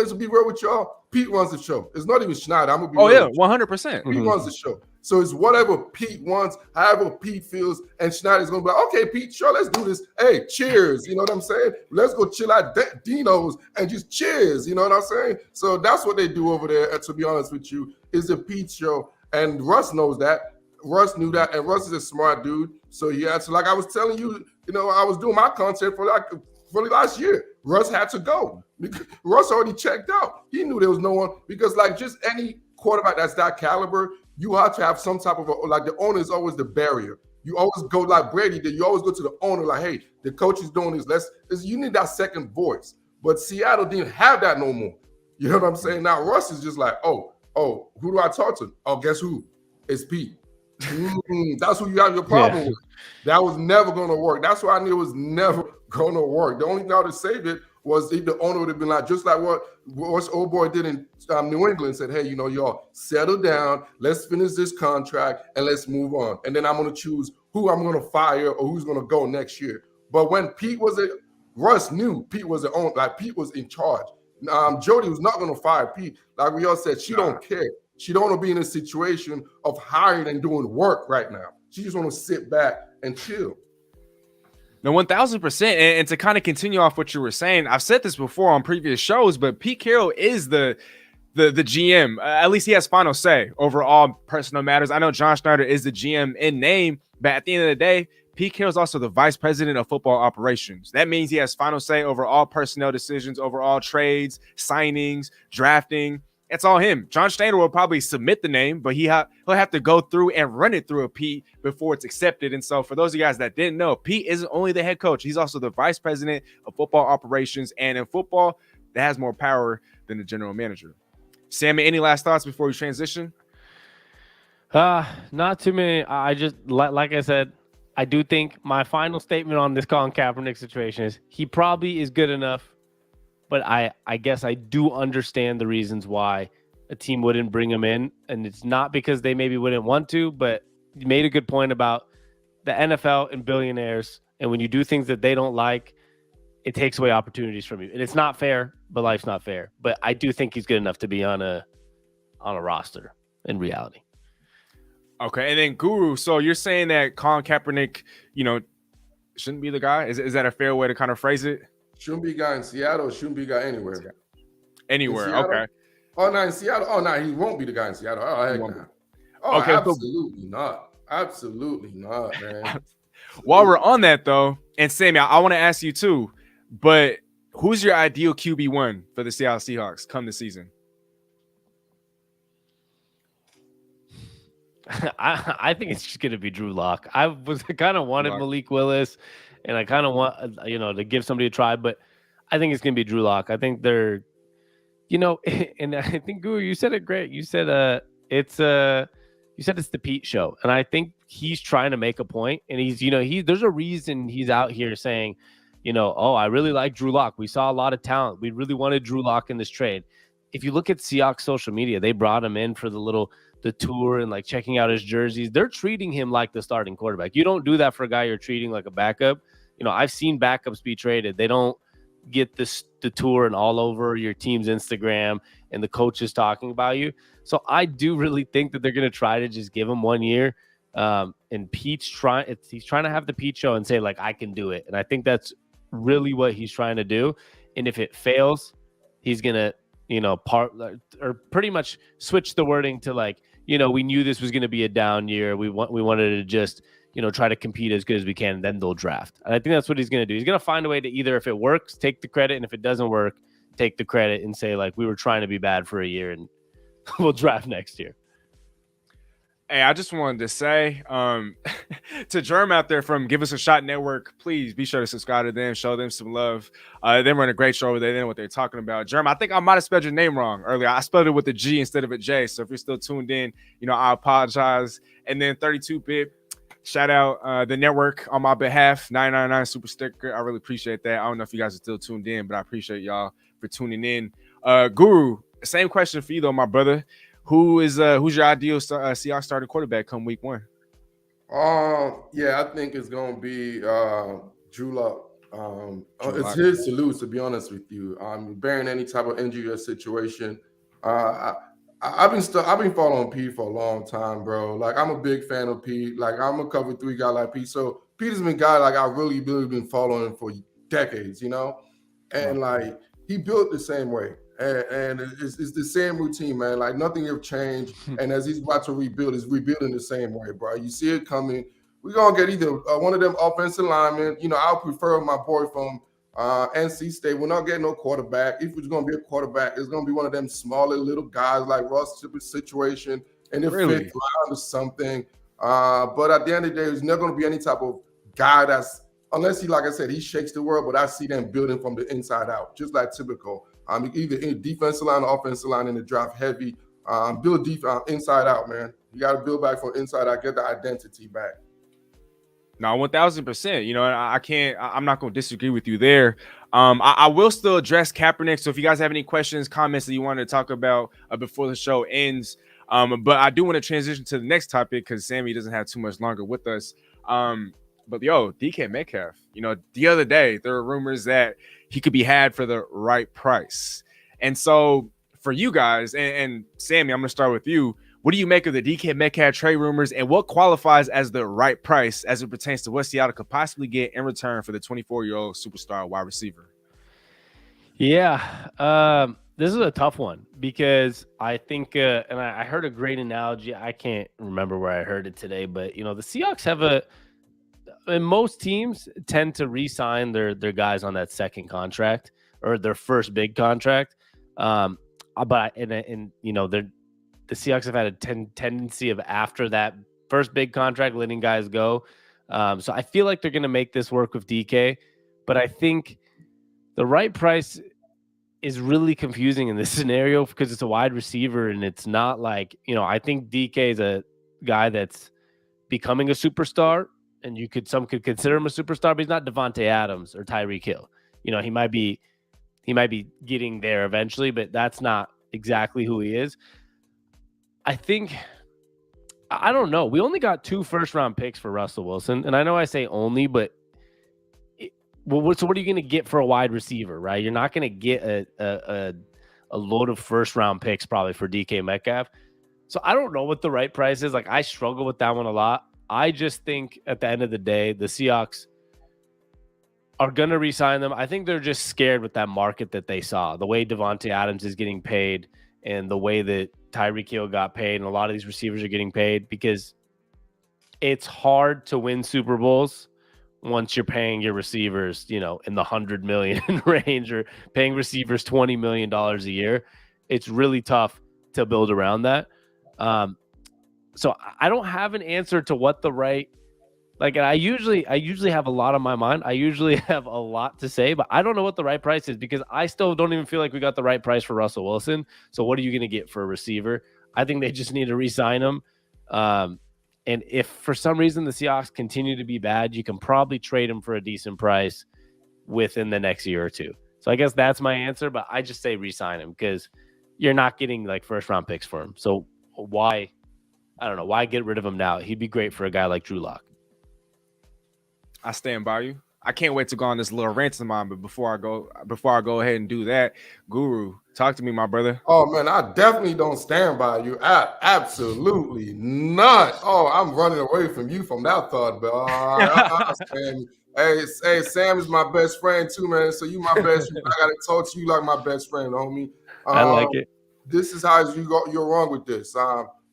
Speaker 4: to be real with y'all, Pete runs the show. It's not even Schneider. I'm gonna be.
Speaker 2: Oh yeah, 100%.
Speaker 4: Pete runs the show. So it's whatever Pete wants, however Pete feels, and Schneider's gonna be like, okay, Pete, sure, let's do this. Hey, cheers. You know what I'm saying? Let's go chill at Dino's and just cheers. You know what I'm saying? So that's what they do over there. And to be honest with you, is a Pete show. And Russ knows that. Russ knew that, and Russ is a smart dude. So yeah, so like I was telling you, I was doing my content for the last year. Russ had to go. Russ already checked out. He knew there was no one, because like just any quarterback that's that caliber, you have to have some type of like the owner is always the barrier. You always go like Brady did. You always go to the owner like, hey, the coach is doing this. You need that second voice. But Seattle didn't have that no more. You know what I'm saying? Now Russ is just like, oh, who do I talk to? Oh, guess who? It's Pete. That's who you have your problem with. That was never going to work. That's why I knew it was never going to work. The only thing that would save it was if the owner would have been like, just like what old boy did in New England, said, hey, y'all settle down, let's finish this contract and let's move on. And then I'm going to choose who I'm going to fire or who's going to go next year. But when Pete was Russ knew Pete was the owner, like Pete was in charge. Jody was not going to fire Pete. Like we all said, she don't care. She don't want to be in a situation of hiring and doing work right now. She just want to sit back and chill.
Speaker 2: No, 1,000%. And to kind of continue off what you were saying, I've said this before on previous shows, but Pete Carroll is the GM. At least he has final say over all personal matters. I know John Schneider is the GM in name, but at the end of the day, Pete Carroll is also the vice president of football operations. That means he has final say over all personnel decisions, over all trades, signings, drafting. It's all him. John Schneider will probably submit the name, but he'll have to go through and run it through a Pete before it's accepted. And so for those of you guys that didn't know, Pete isn't only the head coach. He's also the vice president of football operations. And in football, that has more power than the general manager. Sammy, any last thoughts before we transition?
Speaker 3: Not too many. I just, like I said, I do think my final statement on this Colin Kaepernick situation is he probably is good enough. But I guess I do understand the reasons why a team wouldn't bring him in. And it's not because they maybe wouldn't want to, but you made a good point about the NFL and billionaires. And when you do things that they don't like, it takes away opportunities from you. And it's not fair, but life's not fair. But I do think he's good enough to be on a roster in reality.
Speaker 2: Okay. And then Guru, so you're saying that Colin Kaepernick, shouldn't be the guy? Is that a fair way to kind of phrase it?
Speaker 4: Shouldn't be a guy in Seattle. Shouldn't be a guy anywhere.
Speaker 2: Anywhere, okay.
Speaker 4: Oh, no, in Seattle. Oh, no, he won't be the guy in Seattle. Oh, heck no. Oh, okay, absolutely not. Absolutely not, man.
Speaker 2: While we're on that, though, and Sammy, I want to ask you too, but who's your ideal QB1 for the Seattle Seahawks come the season?
Speaker 3: I think it's just going to be Drew Lock. I kind of wanted Malik Willis. And I kind of want, to give somebody a try, but I think it's going to be Drew Lock. I think they're, and I think Guru, you said it great. You said it's the Pete show, and I think he's trying to make a point. And he's, there's a reason he's out here saying, I really like Drew Lock. We saw a lot of talent. We really wanted Drew Lock in this trade. If you look at Seahawks social media, they brought him in for the tour and like checking out his jerseys. They're treating him like the starting quarterback. You don't do that for a guy you're treating like a backup. I've seen backups be traded. They don't get the tour and all over your team's Instagram and the coaches talking about you. So I do really think that they're going to try to just give him 1 year. And he's trying to have the Pete show and say like, I can do it. And I think that's really what he's trying to do. And if it fails, he's going to, or pretty much switch the wording to like, we knew this was going to be a down year. We wanted to just, try to compete as good as we can, and then they'll draft. And I think that's what he's going to do. He's going to find a way to either, if it works, take the credit, and if it doesn't work, take the credit and say, like, we were trying to be bad for a year, and we'll draft next year.
Speaker 2: Hey, I just wanted to say to Germ out there from Give Us a Shot Network, please be sure to subscribe to them, show them some love. They run a great show over there. They know what they're talking about. Germ, I think I might have spelled your name wrong earlier. I spelled it with a G instead of a J. So if you're still tuned in, I apologize. And then 32-bit. Shout out the network on my behalf, 999 Super Sticker. I really appreciate that. I don't know if you guys are still tuned in, but I appreciate y'all for tuning in. Guru, same question for you though, my brother. Who's your ideal Seahawks starting quarterback come week 1?
Speaker 4: Yeah, I think it's gonna be Drew Lock. It's his to lose, to be honest with you. Bearing any type of injury or situation, I I've been following Pete for a long time, bro. Like I'm a big fan of Pete. Like I'm a cover 3 guy like Pete. So Pete has been a guy like I really been following for decades, you know. And like he built the same way, and it's the same routine, man. Like nothing have changed. And as he's about to rebuild, he's rebuilding the same way, bro. You see it coming. We're gonna get either one of them offensive linemen. You know, I'll prefer my boy from NC State. We're not getting no quarterback. If it's going to be a quarterback, it's going to be one of them smaller little guys like Ross situation in the
Speaker 2: Really?
Speaker 4: 5th round or something. But at the end of the day, there's not going to be any type of guy that's, unless he, like I said, he shakes the world, but I see them building from the inside out, just like typical. Either in defensive line or offensive line in the draft heavy. Build inside out, man. You got to build back from inside out, get the identity back.
Speaker 2: No, 1000%. You know, I'm not going to disagree with you there. I will still address Kaepernick. So if you guys have any questions, comments that you want to talk about before the show ends, but I do want to transition to the next topic because Sammy doesn't have too much longer with us. But DK Metcalf, you know, the other day there were rumors that he could be had for the right price. And so for you guys and Sammy, I'm going to start with you. What do you make of the DK Metcalf trade rumors, and what qualifies as the right price as it pertains to what Seattle could possibly get in return for the 24-year-old superstar wide receiver?
Speaker 3: Yeah, this is a tough one because I think, and I heard a great analogy. I can't remember where I heard it today, but you know, the Seahawks and most teams tend to re-sign their guys on that second contract or their first big contract. But you know, the Seahawks have had a tendency of after that first big contract letting guys go. So I feel like they're going to make this work with DK, but I think the right price is really confusing in this scenario because it's a wide receiver and it's not like, you know, I think DK is a guy that's becoming a superstar and some could consider him a superstar, but he's not Devontae Adams or Tyreek Hill. You know, he might be getting there eventually, but that's not exactly who he is. I think, I don't know. We only got 2 first-round picks for Russell Wilson, and I know I say only, but so what are you going to get for a wide receiver, right? You're not going to get a load of first-round picks probably for DK Metcalf. So I don't know what the right price is. Like, I struggle with that one a lot. I just think at the end of the day, the Seahawks are going to re-sign them. I think they're just scared with that market that they saw, the way Devontae Adams is getting paid and the way that Tyreek Hill got paid and a lot of these receivers are getting paid, because it's hard to win Super Bowls once you're paying your receivers, you know, in the $100 million range or paying receivers $20 million a year. It's really tough to build around that. So I don't have an answer to what the right, like, I usually have a lot on my mind. I usually have a lot to say, but I don't know what the right price is because I still don't even feel like we got the right price for Russell Wilson. So what are you going to get for a receiver? I think they just need to re-sign him. And if for some reason the Seahawks continue to be bad, you can probably trade him for a decent price within the next year or two. So I guess that's my answer, but I just say re-sign him because you're not getting like first round picks for him. So why get rid of him now? He'd be great for a guy like Drew Lock.
Speaker 2: I stand by you. I can't wait to go on this little rant of mine, but before I go ahead and do that, Guru, talk to me, my brother.
Speaker 4: Oh man, I definitely don't stand by you. Absolutely not. Oh, I'm running away from you from that thought, but hey, Sam is my best friend too, man. So you my best friend. I gotta talk to you like my best friend, homie.
Speaker 3: I like it.
Speaker 4: This is how you're wrong with this.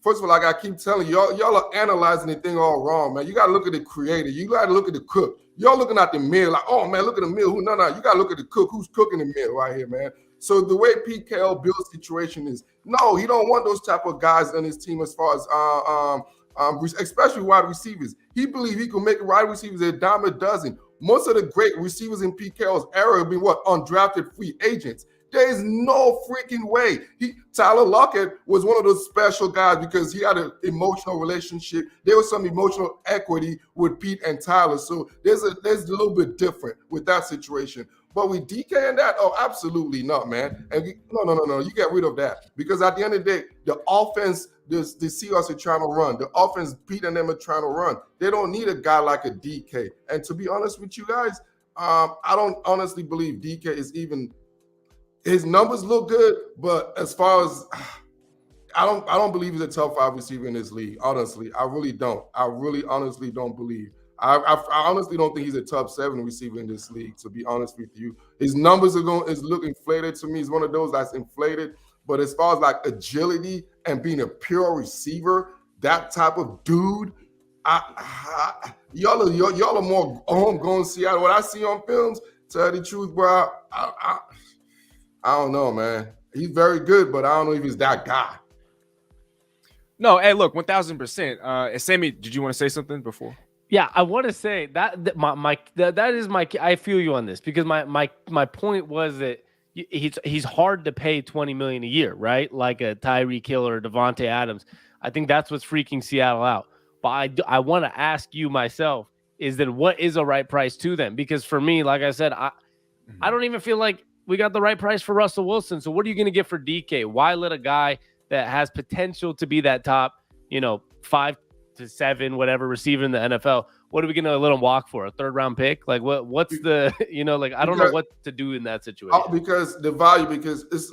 Speaker 4: First of all, like I keep telling you, y'all are analyzing the thing all wrong, man. You gotta look at the creator. You gotta look at the cook. Y'all looking at the meal, like, oh man, look at the meal. No, you gotta look at the cook. Who's cooking the meal right here, man? So the way Pete Carroll builds situation is, no, he don't want those type of guys on his team as far as especially wide receivers. He believes he can make wide receivers a dime a dozen. Most of the great receivers in Pete Carroll's era have been undrafted free agents. There is no freaking way. Tyler Lockett was one of those special guys because he had an emotional relationship. There was some emotional equity with Pete and Tyler. So there's a little bit different with that situation. But with DK and that, oh, absolutely not, man. And no. You get rid of that. Because at the end of the day, the offense, the Seahawks are trying to run. The offense, Pete and them are trying to run. They don't need a guy like a DK. And to be honest with you guys, I don't honestly believe DK is even – his numbers look good, but as far as I don't believe he's a top 5 receiver in this league. Honestly, I really don't. I really honestly don't believe. I honestly don't think he's a top 7 receiver in this league. To be honest with you, his numbers is look inflated to me. He's one of those that's inflated. But as far as like agility and being a pure receiver, that type of dude, y'all are more homegrown Seattle. What I see on films, tell the truth, bro, I don't know, man. He's very good, but I don't know if he's that guy.
Speaker 2: No, hey, look, 1,000%. Sammy, did you want to say something before?
Speaker 3: Yeah, I want to say that is my. I feel you on this because my point was that he's hard to pay $20 million a year, right? Like a Tyreek Hill or Devontae Adams. I think that's what's freaking Seattle out. But I want to ask you myself, is that what is a right price to them? Because for me, like I said, I don't even feel like we got the right price for Russell Wilson. So what are you going to get for DK? Why let a guy that has potential to be that top, 5 to 7, whatever receiver in the NFL? What are we going to let him walk for? A 3rd-round pick? Like what's the, I don't know what to do in that situation.
Speaker 4: Because the value, because it's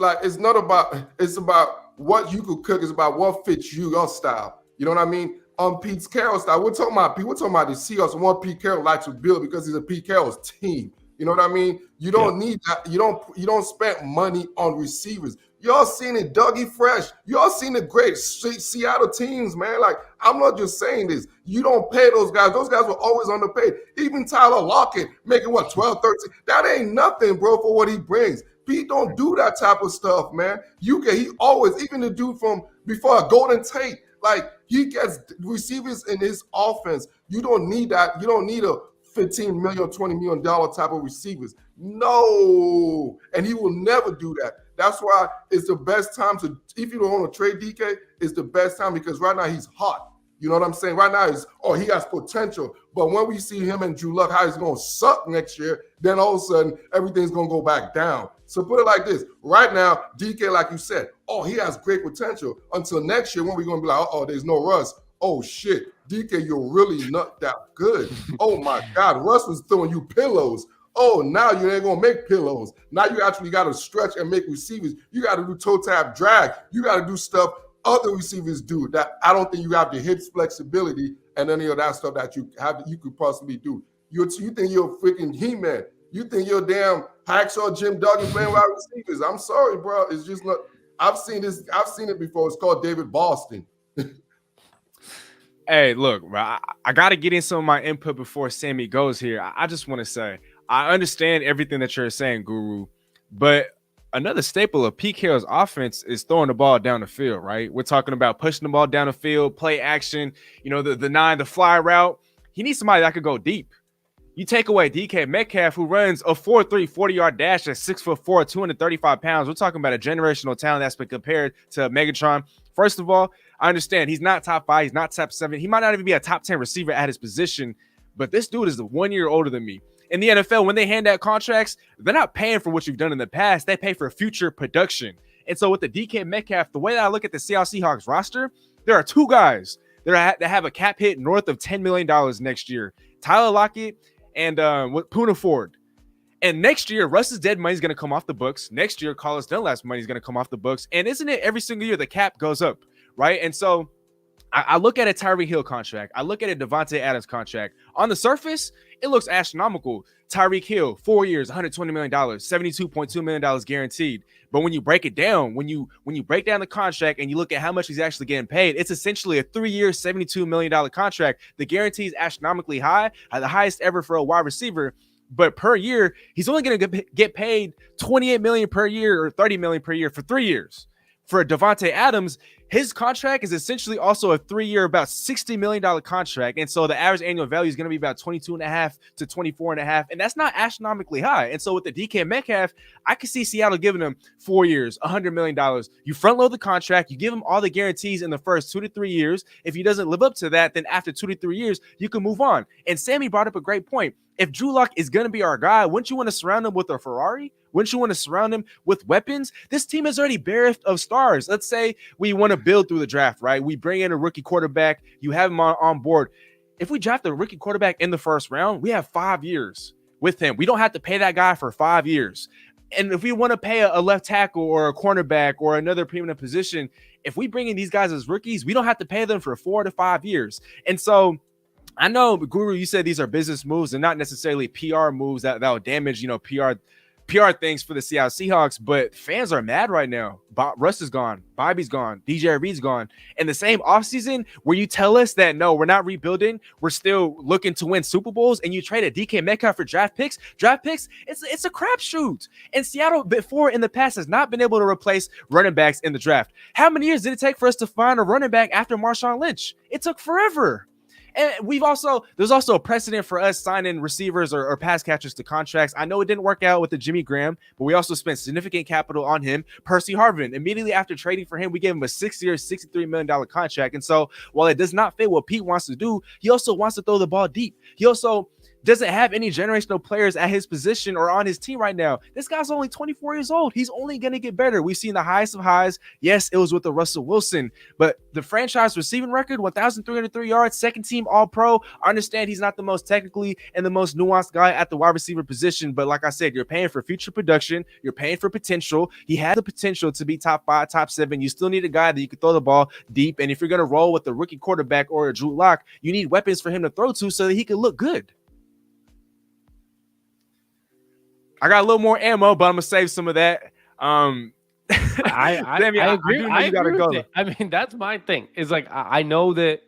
Speaker 4: about what you could cook. It's about what fits your style. You know what I mean? On Pete Carroll's style, we're talking about the Seahawks and what Pete Carroll likes to build because he's a Pete Carroll's team. You know what I mean? You don't need that. You don't spend money on receivers. Y'all seen it, Dougie Fresh. Y'all seen the great Seattle teams, man. Like, I'm not just saying this. You don't pay those guys. Those guys were always underpaid. Even Tyler Lockett making 12, 13. That ain't nothing, bro, for what he brings. Pete don't do that type of stuff, man. He always, even the dude from before Golden Tate, like he gets receivers in his offense. You don't need that. You don't need a $15 million, $20 million type of receivers. No. And he will never do that. That's why it's the best time to, if you don't want to trade DK, it's the best time because right now he's hot. You know what I'm saying? Right now he has potential. But when we see him and Drew Luck, how he's going to suck next year, then all of a sudden everything's going to go back down. So put it like this. Right now, DK, like you said, he has great potential. Until next year when we're going to be like, there's no Russ. Oh, shit. DK, you're really not that good. Oh, my God. Russ was throwing you pillows. Oh, now you ain't going to make pillows. Now you actually got to stretch and make receivers. You got to do toe tap drag. You got to do stuff other receivers do that I don't think you have the hips flexibility and any of that stuff that you could possibly do. You think you're a freaking He-Man. You think you're damn Hacksaw Jim Duggan playing wide receivers. I'm sorry, bro. It's just not. I've seen it before. It's called David Boston.
Speaker 2: Hey, look, bro, I got to get in some of my input before Sammy goes here. I just want to say, I understand everything that you're saying, Guru, but another staple of Pete Carroll's offense is throwing the ball down the field, right? We're talking about pushing the ball down the field, play action, the fly route. He needs somebody that could go deep. You take away DK Metcalf, who runs a 4.3 40-yard dash at 6'4", 235 pounds. We're talking about a generational talent that's been compared to Megatron. First of all, I understand he's not top 5, he's not top 7. He might not even be a top 10 receiver at his position, but this dude is 1 year older than me. In the NFL, when they hand out contracts, they're not paying for what you've done in the past. They pay for future production. And so with the DK Metcalf, the way that I look at the Seahawks roster, there are 2 guys that have a cap hit north of $10 million next year. Tyler Lockett and Poona Ford. And next year, Russ's dead money is going to come off the books. Next year, Carlos Dunlap's money is going to come off the books. And isn't it every single year the cap goes up, right? And so I look at a Tyreek Hill contract. I look at a Devontae Adams contract. On the surface, it looks astronomical. Tyreek Hill, 4 years, $120 million, $72.2 million guaranteed. But when you break it down, when you break down the contract and you look at how much he's actually getting paid, it's essentially a 3-year, $72 million contract. The guarantee is astronomically high, the highest ever for a wide receiver. But per year, he's only going to get paid $28 million per year or $30 million per year for 3 years. For Devontae Adams, his contract is essentially also a 3-year, about $60 million contract. And so the average annual value is going to be about 22.5 to 24.5. And that's not astronomically high. And so with the DK Metcalf, I can see Seattle giving him 4 years, $100 million. You front load the contract, you give him all the guarantees in the first 2 to 3 years. If he doesn't live up to that, then after 2 to 3 years, you can move on. And Sammy brought up a great point. If Drew Lock is going to be our guy, wouldn't you want to surround him with a Ferrari? Wouldn't you want to surround him with weapons? This team is already bereft of stars. Let's say we want to build through the draft, right? We bring in a rookie quarterback. You have him on board. If we draft a rookie quarterback in the first round, we have 5 years with him. We don't have to pay that guy for 5 years. And if we want to pay a left tackle or a cornerback or another premium position, if we bring in these guys as rookies, we don't have to pay them for 4 to 5 years. And so I know, Guru, you said these are business moves and not necessarily PR moves that will damage, PR things for the Seattle Seahawks, but fans are mad right now. Russ is gone. Bobby's gone. DJ Reed's gone. And the same offseason where you tell us that, no, we're not rebuilding, we're still looking to win Super Bowls, and you traded DK Metcalf for draft picks, it's a crapshoot. And Seattle, before in the past, has not been able to replace running backs in the draft. How many years did it take for us to find a running back after Marshawn Lynch? It took forever. And there's also a precedent for us signing receivers or pass catchers to contracts. I know it didn't work out with the Jimmy Graham, but we also spent significant capital on him. Percy Harvin, immediately after trading for him, we gave him a 6-year, $63 million contract. And so while it does not fit what Pete wants to do, he also wants to throw the ball deep. He also doesn't have any generational players at his position or on his team right now. This guy's only 24 years old. He's only going to get better. We've seen the highest of highs. Yes, it was with the Russell Wilson, but the franchise receiving record, 1,303 yards, second team All-Pro. I understand he's not the most technically and the most nuanced guy at the wide receiver position, but like I said, you're paying for future production. You're paying for potential. He has the potential to be top 5, top 7. You still need a guy that you can throw the ball deep, and if you're going to roll with a rookie quarterback or a Drew Lock, you need weapons for him to throw to so that he can look good. I got a little more ammo, but I'm gonna save some of that.
Speaker 3: I agree.
Speaker 2: I agree with it.
Speaker 3: I mean, that's my thing. Is like I know that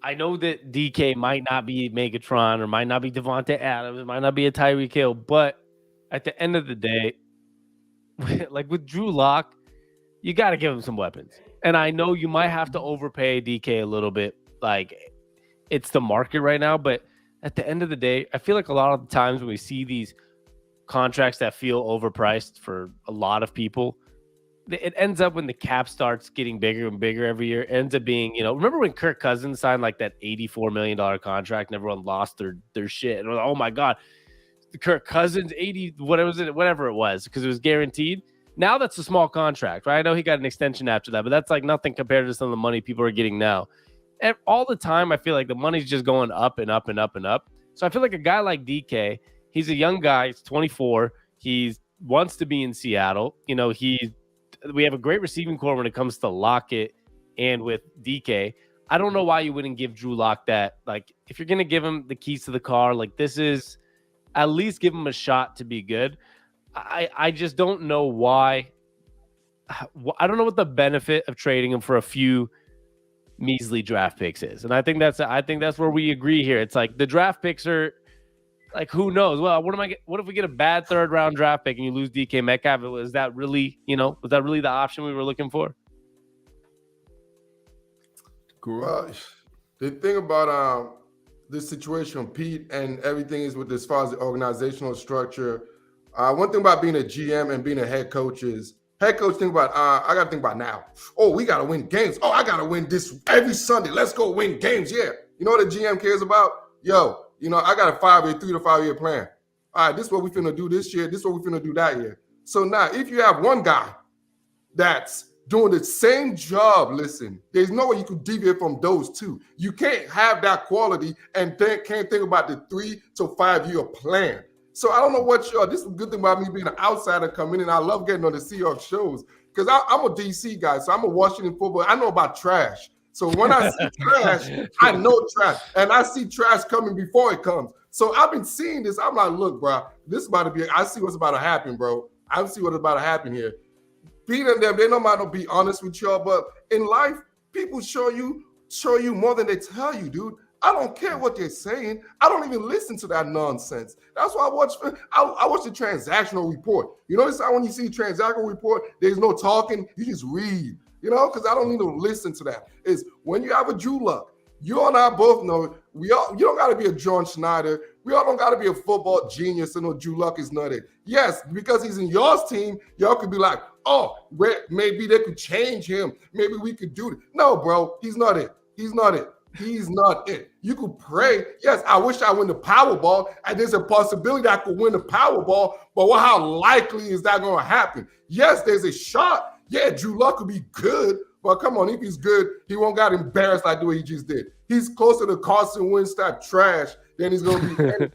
Speaker 3: DK might not be Megatron or might not be Devontae Adams, it might not be a Tyreek Hill, but at the end of the day, like with Drew Lock, you got to give him some weapons. And I know you might have to overpay DK a little bit. Like it's the market right now, but at the end of the day, I feel like a lot of the times when we see these contracts that feel overpriced for a lot of people, it ends up when the cap starts getting bigger and bigger every year. It ends up being, remember when Kirk Cousins signed like that $84 million contract and everyone lost their shit and was like, oh my God, the Kirk Cousins 80, whatever it was, because it was guaranteed. Now that's a small contract, right? I know he got an extension after that, but that's like nothing compared to some of the money people are getting now. And all the time, I feel like the money's just going up and up and up and up. So I feel like a guy like DK, he's a young guy. He's 24. He wants to be in Seattle. We have a great receiving core when it comes to Lockett and with DK. I don't know why you wouldn't give Drew Lock that. Like, if you're going to give him the keys to the car, like this is at least give him a shot to be good. I just don't know why. I don't know what the benefit of trading him for a few measly draft picks is. And I think that's where we agree here. It's like the draft picks are, like, who knows? Well, what if we get a bad 3rd round draft pick and you lose DK Metcalf? Was that really the option we were looking for?
Speaker 4: Well, the thing about this situation, Pete, and everything is with as far as the organizational structure. One thing about being a GM and being a head coach is head coach think about, I got to think about now. Oh, we got to win games. Oh, I got to win this every Sunday. Let's go win games. Yeah. You know what a GM cares about? Yo, I got a 3 to 5 year plan. All right, this is what we finna do this year. This is what we finna do that year. So now, if you have one guy that's doing the same job, listen, there's no way you could deviate from those two. You can't have that quality and can't think about the 3 to 5 year plan. So I don't know what this is a good thing about me being an outsider coming in. I love getting on the Seahawks shows because I'm a DC guy, so I'm a Washington football. I know about trash. So when I see trash, I know trash. And I see trash coming before it comes. So I've been seeing this. I'm like, look, bro, this is about to be, I see what's about to happen, bro. I see what's about to happen here. Pete and them, they don't mind to be honest with y'all, but in life, people show you more than they tell you, dude. I don't care what they're saying. I don't even listen to that nonsense. That's why I watch the transactional report. You notice how when you see transactional report, there's no talking, you just read. Because I don't need to listen to that. Is when you have a Drew Lock, you and I both know you don't got to be a John Schneider. We all don't got to be a football genius to know Drew Lock is not it. Yes, because he's in y'all's team, y'all could be like, oh, maybe they could change him. Maybe we could do it. No, bro, he's not it. He's not it. He's not it. You could pray. Yes, I wish I win the Powerball, and there's a possibility I could win the Powerball, but how likely is that going to happen? Yes, there's a shot. Yeah, Drew Lock could be good, but come on, if he's good, he won't got embarrassed like the way he just did. He's closer to Carson Wentz type trash than he's going to be.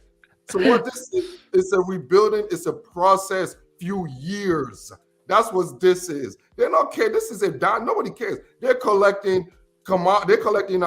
Speaker 4: So what this is, it's a rebuilding. It's a process, few years. That's what this is. They don't care. This is a dime. Nobody cares. They're collecting. They're collecting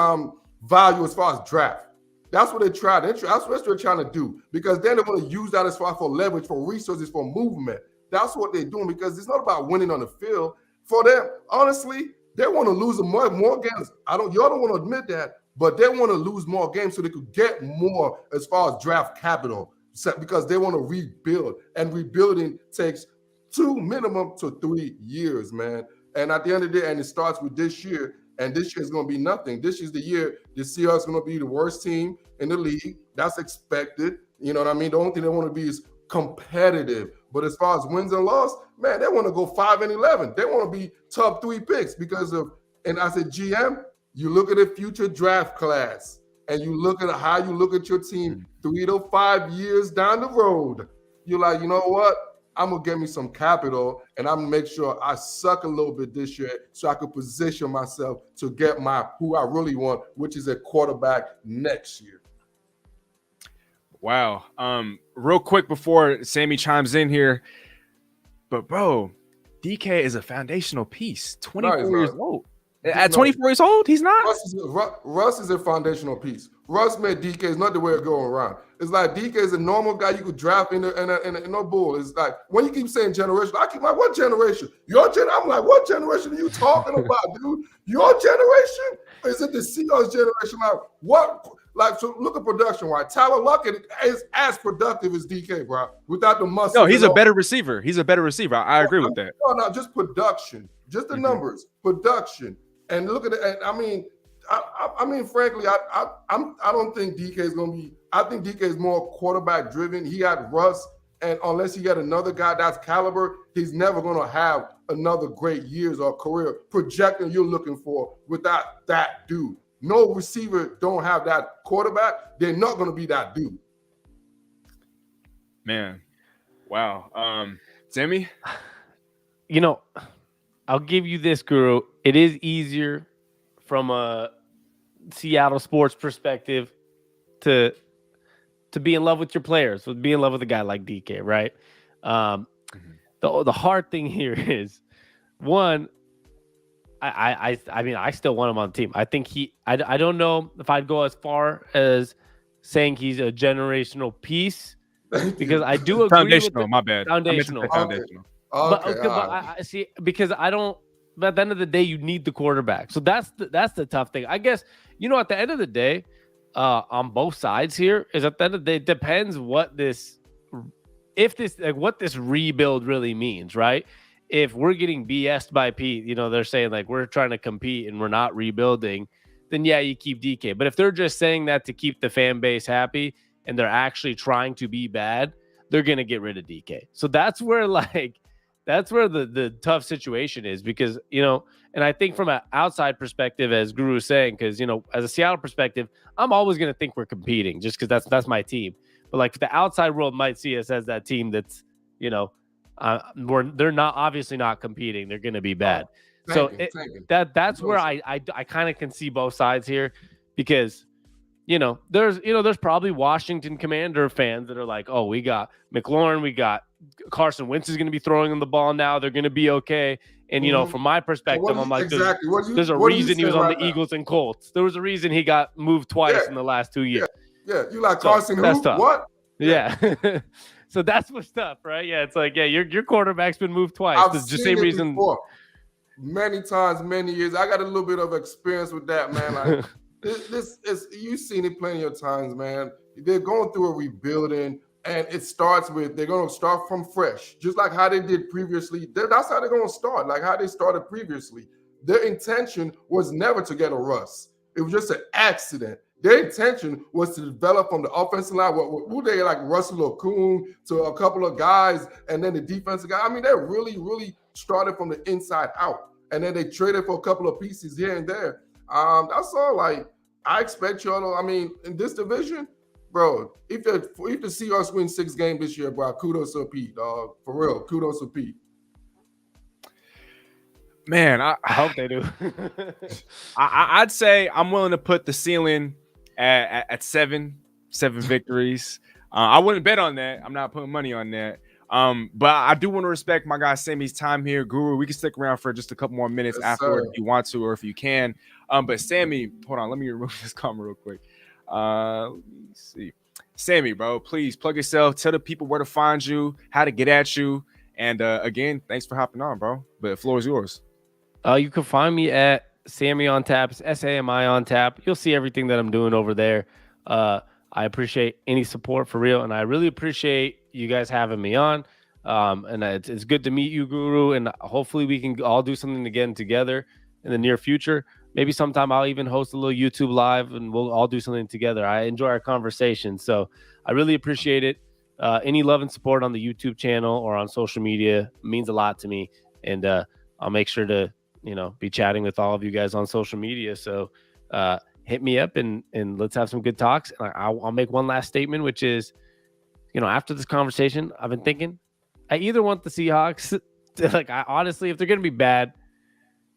Speaker 4: value as far as draft. That's what they're trying. That's what they're trying to do, because then they're going to use that as far for leverage, for resources, for movement. That's what they're doing, because it's not about winning on the field. For them, honestly, they want to lose more games. Y'all don't want to admit that, but they want to lose more games so they could get more as far as draft capital, because they want to rebuild, and rebuilding takes 2 minimum to 3 years, man. And at the end of the day, and it starts with this year, and this year is going to be nothing. This is the year the Seahawks are going to be the worst team in the league. That's expected. You know what I mean? The only thing they want to be is competitive. But as far as wins and losses, man, they want to go 5-11. They want to be top 3 picks because of, and as a GM, you look at the future draft class, and you look at how you look at your team 3 to 5 years down the road. You're like, you know what? I'm going to get me some capital, and I'm going to make sure I suck a little bit this year so I can position myself to get who I really want, which is a quarterback next year.
Speaker 2: Wow. Real quick before Sammy chimes in here, but bro, DK is a foundational piece. 24 years old. At 24 years old, he's not.
Speaker 4: Russ is a foundational piece. Russ made DK is not the way to go around. It's like DK is a normal guy you could draft in a bull. It's like when you keep saying generation, I keep like, what generation? Your generation? I'm like, what generation are you talking about, dude? Your generation? Is it the Seahawks generation? Like what? Like, so look at production, right? Tyler Lockett is as productive as DK, bro. Without the muscle.
Speaker 2: No, he's a better receiver. He's a better receiver. I agree with that.
Speaker 4: No, just production, just the numbers, production. And look at it. And I mean, frankly, I don't think DK is going to be. I think DK is more quarterback driven. He had Russ, and unless he got another guy that's caliber, he's never going to have another great years or career projecting you're looking for without that dude. No receiver don't have that quarterback. They're not going to be that dude.
Speaker 2: Man, wow. Sammy,
Speaker 3: you know, I'll give you this, Guru. It is easier from a Seattle sports perspective to be in love with your players, to be in love with a guy like DK, right? The hard thing here is, one, I mean, I still want him on the team. I think I don't know if I'd go as far as saying he's a generational piece, because I do agree
Speaker 2: foundational.
Speaker 3: With
Speaker 2: My bad.
Speaker 3: Foundational.
Speaker 2: Foundational.
Speaker 4: Okay,
Speaker 3: but I see, because I don't. But at the end of the day, you need the quarterback. So that's the tough thing. I guess, at the end of the day, on both sides here, is at the end of the day, it depends what this rebuild really means, right? If we're getting BS'd by Pete, they're saying like we're trying to compete and we're not rebuilding, then yeah, you keep DK. But if they're just saying that to keep the fan base happy and they're actually trying to be bad, they're gonna get rid of DK. So that's where the tough situation is, because, and I think from an outside perspective, as Guru was saying, because, as a Seattle perspective, I'm always going to think we're competing just because that's my team. But like the outside world might see us as that team that's, they're not obviously not competing. They're going to be bad. That's where I kind of can see both sides here, because, there's probably Washington Commander fans that are like, oh, we got McLaurin, we got Carson Wentz is going to be throwing them the ball now. They're going to be okay. And, from my perspective, I'm like, there's a reason he was on the Eagles and Colts. There was a reason he got moved twice in the last 2 years.
Speaker 4: Yeah. You like Carson who?
Speaker 3: Tough.
Speaker 4: What?
Speaker 3: Yeah. So that's what's tough, right? Yeah. It's like, yeah, your quarterback's been moved twice.
Speaker 4: I've
Speaker 3: It's the
Speaker 4: seen
Speaker 3: same
Speaker 4: it
Speaker 3: reason.
Speaker 4: Before. Many times, many years. I got a little bit of experience with that, man. Like this is, you've seen it plenty of times, man. They're going through a rebuilding. And it starts with, they're going to start from fresh, just like how they did previously. That's how they're going to start, like how they started previously. Their intention was never to get a Russ. It was just an accident. Their intention was to develop from the offensive line. Who they like Russell Okung to a couple of guys, and then the defensive guy. I mean, they really, really started from the inside out. And then they traded for a couple of pieces here and there. That's all. Like, I expect y'all to, I mean, in this division, bro, if the Seahawks win 6 games this year, bro, kudos to Pete, dog. For real, kudos to Pete.
Speaker 2: Man, I
Speaker 3: hope they do.
Speaker 2: I'd say I'm willing to put the ceiling at 7 victories. I wouldn't bet on that. I'm not putting money on that. But I do want to respect my guy Sammy's time here, Guru. We can stick around for just a couple more minutes
Speaker 4: Yes,
Speaker 2: afterward
Speaker 4: sir.
Speaker 2: if you want to, or if you can. But Sammy, hold on, let me remove this comment real quick. Let me see. Sammy, bro, please plug yourself. Tell the people where to find you, how to get at you, and again, thanks for hopping on, bro. But the floor is yours.
Speaker 3: You can find me at Sammy on Tap. It's SAMI on Tap. You'll see everything that I'm doing over there. I appreciate any support for real, and I really appreciate you guys having me on. And it's good to meet you, Guru, and hopefully we can all do something again together in the near future. Maybe sometime I'll even host a little YouTube live, and we'll all do something together. I enjoy our conversation, so I really appreciate it. Any love and support on the YouTube channel or on social media means a lot to me, and I'll make sure to be chatting with all of you guys on social media. So hit me up and let's have some good talks. And I'll make one last statement, which is, after this conversation, I've been thinking I either want the Seahawks to, honestly, if they're going to be bad,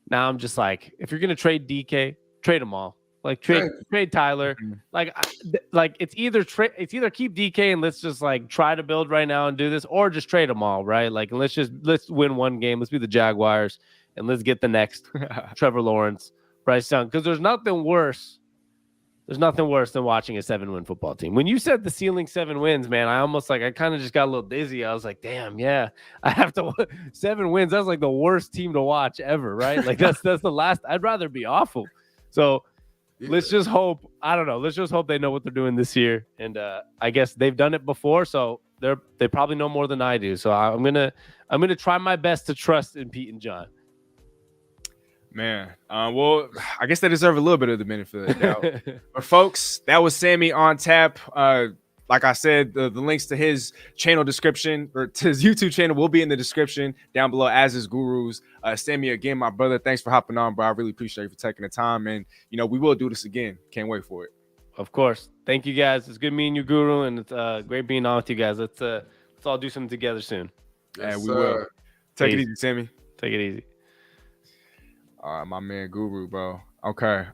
Speaker 3: now I'm just like, if you're going to trade DK, trade them all. Like trade Tyler. It's either keep DK and let's just try to build right now and do this, or just trade them all, right? And let's win one game. Let's be the Jaguars and let's get the next Trevor Lawrence, Bryce Young. Because there's nothing worse than watching a 7-win football team. When you said the ceiling 7 wins, man, I kind of just got a little dizzy. I was like, damn, yeah, I have to 7 wins. That's the worst team to watch ever, right? That's the last. I'd rather be awful. So let's just hope. I don't know. Let's just hope they know what they're doing this year. And I guess they've done it before, so they probably know more than I do. So I'm gonna try my best to trust in Pete and John.
Speaker 2: Man, well, I guess they deserve a little bit of the benefit of the doubt. But folks, that was Sammy on Tap. Like I said, the links to his channel description or to his YouTube channel will be in the description down below, as is Guru's. Sammy, again, my brother, thanks for hopping on, bro. I really appreciate you for taking the time, and we will do this again. Can't wait for it.
Speaker 3: Of course. Thank you, guys. It's good meeting you, Guru, and it's great being on with you guys. Let's all do something together soon.
Speaker 2: Yes, and we will. Take it easy, Sammy.
Speaker 3: Take it easy.
Speaker 2: All right, my man Guru, bro. Okay.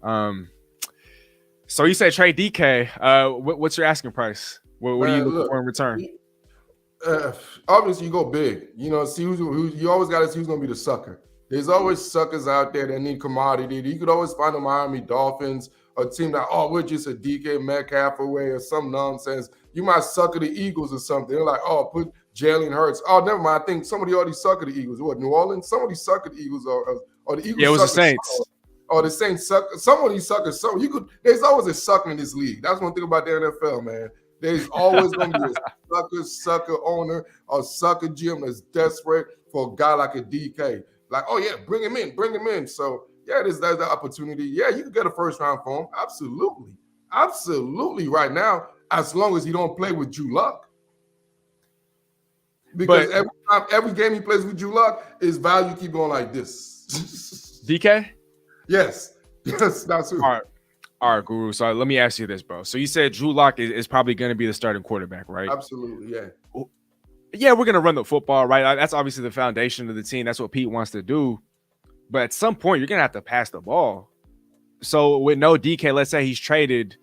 Speaker 2: So you said trade DK. What's your asking price? What are you looking for in return?
Speaker 4: Obviously, you go big. See who you always got to see who's going to be the sucker. There's always suckers out there that need commodity. You could always find the Miami Dolphins, a team that, we're just a DK Metcalf away or some nonsense. You might sucker the Eagles or something. They're like, put Jalen Hurts. Oh, never mind. I think somebody already sucker the Eagles. What, New Orleans? Somebody sucker the Eagles or the Eagles.
Speaker 2: Yeah, it was the Saints.
Speaker 4: Or the Saints suck. Some of these suckers. There's always a sucker in this league. That's one thing about the NFL, man. There's always going to be a sucker owner or sucker GM that's desperate for a guy like a DK. Like, oh yeah, bring him in. So yeah, there's that opportunity. Yeah, you can get a first round for him. Absolutely. Right now, as long as he don't play with Drew Luck. Because every game he plays with Drew Luck, his value keep going like this.
Speaker 2: DK?
Speaker 4: Yes, that's who.
Speaker 2: All right, Guru. So let me ask you this, bro. So you said Drew Lock is probably going to be the starting quarterback, right?
Speaker 4: Absolutely, yeah.
Speaker 2: Yeah, we're going to run the football, right? That's obviously the foundation of the team. That's what Pete wants to do. But at some point, you're going to have to pass the ball. So with no DK, let's say he's traded,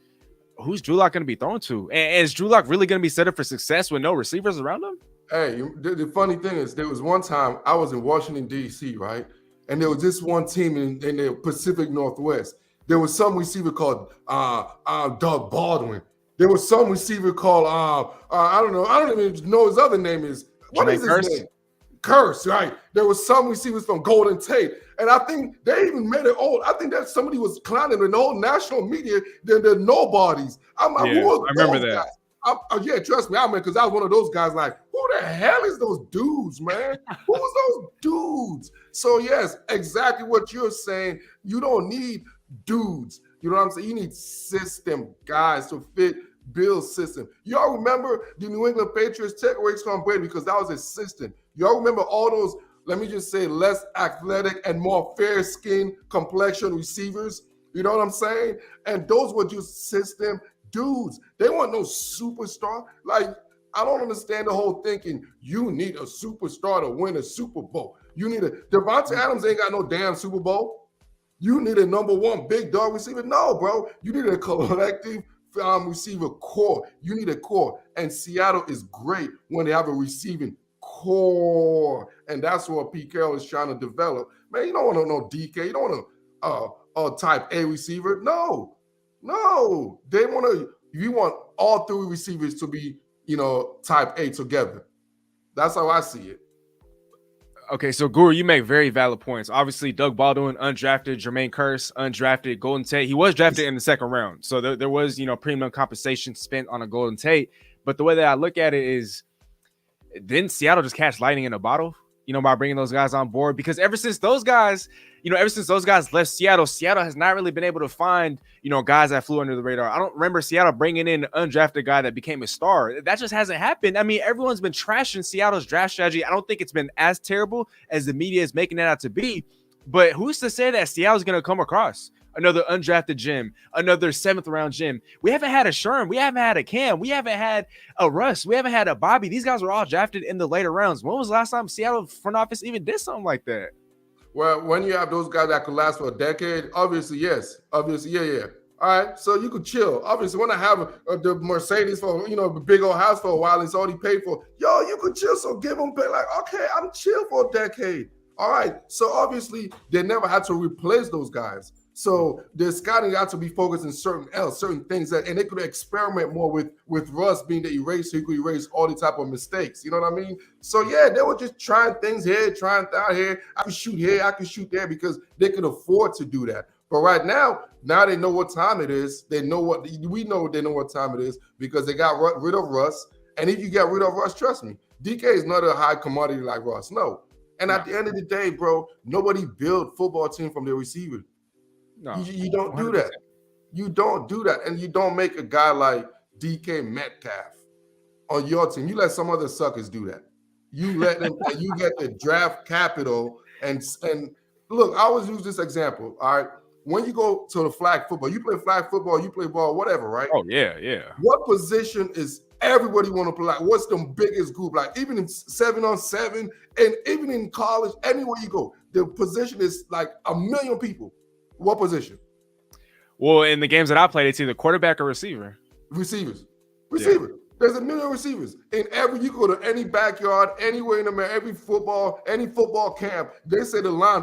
Speaker 2: who's Drew Lock going to be thrown to? And is Drew Lock really going to be set up for success with no receivers around him?
Speaker 4: Hey, the funny thing is, there was one time I was in Washington, D.C., right? And there was this one team in the Pacific Northwest. There was some receiver called Doug Baldwin. There was some receiver called I don't know. I don't even know his other name is. What is his name? Curse, right? There was some receivers from Golden Tate, and I think they even made it old. I think that somebody was clowning in the whole national media. They're nobodies.
Speaker 2: I remember that.
Speaker 4: Yeah, trust me, because I was one of those guys. Like, who the hell is those dudes, man? Who was those dudes? So yes, exactly what you're saying. You don't need dudes. You know what I'm saying? You need system guys to fit Bill's system. Y'all remember the New England Patriots took away Tom Brady because that was his system. Y'all remember all those, let me just say, less athletic and more fair-skinned complexion receivers? You know what I'm saying? And those were just system dudes. They weren't no superstar. Like, I don't understand the whole thinking you need a superstar to win a Super Bowl. You need Devontae Adams ain't got no damn Super Bowl. You need a number one big dog receiver. No, bro. You need a collective receiver core. You need a core. And Seattle is great when they have a receiving core. And that's what Pete Carroll is trying to develop. Man, you don't want no DK. You don't want a type A receiver. No. You want all three receivers to be, type A together. That's how I see it.
Speaker 2: Okay, so Guru, you make very valid points. Obviously, Doug Baldwin, undrafted, Jermaine Kearse, undrafted, Golden Tate. He was drafted in the second round. So there was, premium compensation spent on a Golden Tate. But the way that I look at it is, didn't Seattle just catch lightning in a bottle, by bringing those guys on board? Because ever since those guys left Seattle, Seattle has not really been able to find, guys that flew under the radar. I don't remember Seattle bringing in an undrafted guy that became a star. That just hasn't happened. I mean, everyone's been trashing Seattle's draft strategy. I don't think it's been as terrible as the media is making it out to be. But who's to say that Seattle's going to come across another undrafted gem, another 7th round gem? We haven't had a Sherm. We haven't had a Cam. We haven't had a Russ. We haven't had a Bobby. These guys were all drafted in the later rounds. When was the last time Seattle front office even did something like that?
Speaker 4: Well, when you have those guys that could last for a decade, obviously, yes. Obviously, yeah. All right, so you could chill. Obviously, when I have the Mercedes for, the big old house for a while, it's already paid for. Yo, you could chill, so give them pay. Like, okay, I'm chill for a decade. All right, so obviously, they never had to replace those guys. So the scouting got to be focused on certain things and they could experiment more with Russ being the eraser. He could erase all the type of mistakes. You know what I mean? So yeah, they were just trying things here, trying down here. I can shoot here, I can shoot there because they can afford to do that. But right now they know what time it is. They know what time it is because they got rid of Russ. And if you get rid of Russ, trust me, DK is not a high commodity like Russ. No. And at the end of the day, bro, nobody build football team from their receiver. No, you don't 100%. Do that. You don't do that. And you don't make a guy like DK Metcalf on your team. You let some other suckers do that. You let them, and you get the draft capital. And look, I always use this example. All right. When you go to the flag football, you play flag football, you play ball, whatever, right?
Speaker 2: Oh, yeah.
Speaker 4: What position is everybody want to play? Like, what's the biggest group? Like, even in 7-on-7, and even in college, anywhere you go, the position is like 1 million people. What position?
Speaker 2: Well, in the games that I played, it's either quarterback or receiver.
Speaker 4: Receiver. Yeah. There's 1 million receivers. You go to any backyard, anywhere in America, any football camp, they say the line,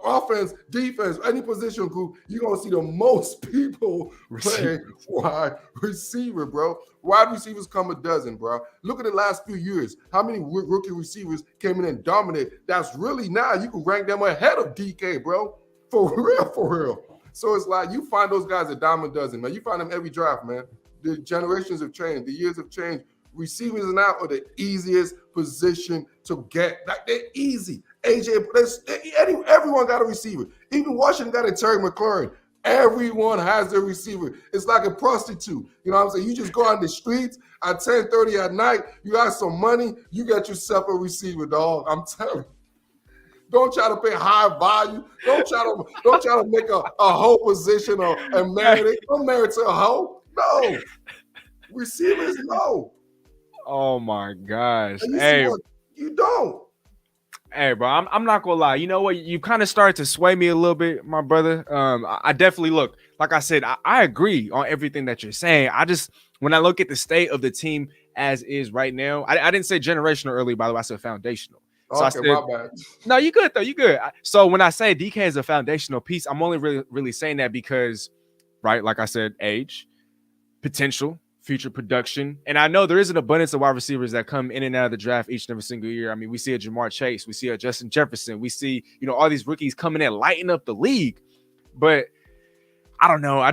Speaker 4: offense, defense, any position group, you're going to see the most people playing wide receiver, bro. Wide receivers come a dozen, bro. Look at the last few years. How many rookie receivers came in and dominated? That's really now you can rank them ahead of DK, bro. For real. So it's like you find those guys a dime a dozen, man. You find them every draft, man. The generations have changed. The years have changed. Receivers now are the easiest position to get. Like, they're easy. Everyone got a receiver. Even Washington got a Terry McLaurin. Everyone has a receiver. It's like a prostitute. You know what I'm saying? You just go on the streets at 10:30 at night. You got some money. You got yourself a receiver, dog. I'm telling you. Don't try to pay high value. Don't try to make a hoe position and marry it. Don't marry to a hoe. No. Receivers, no.
Speaker 2: Oh my gosh.
Speaker 4: You don't.
Speaker 2: Hey, bro, I'm not gonna lie. You know what? You kind of started to sway me a little bit, my brother. I definitely look, like I said, I agree on everything that you're saying. When I look at the state of the team as is right now, I didn't say generational earlier, by the way. I said foundational. So
Speaker 4: okay, my bad.
Speaker 2: No, you good though. You good. So when I say DK is a foundational piece, I'm only really saying that because, right, like I said, age, potential, future production, and I know there is an abundance of wide receivers that come in and out of the draft each and every single year. I mean, we see a Jamar Chase, we see a Justin Jefferson, we see all these rookies coming in lighting up the league. But I don't know. I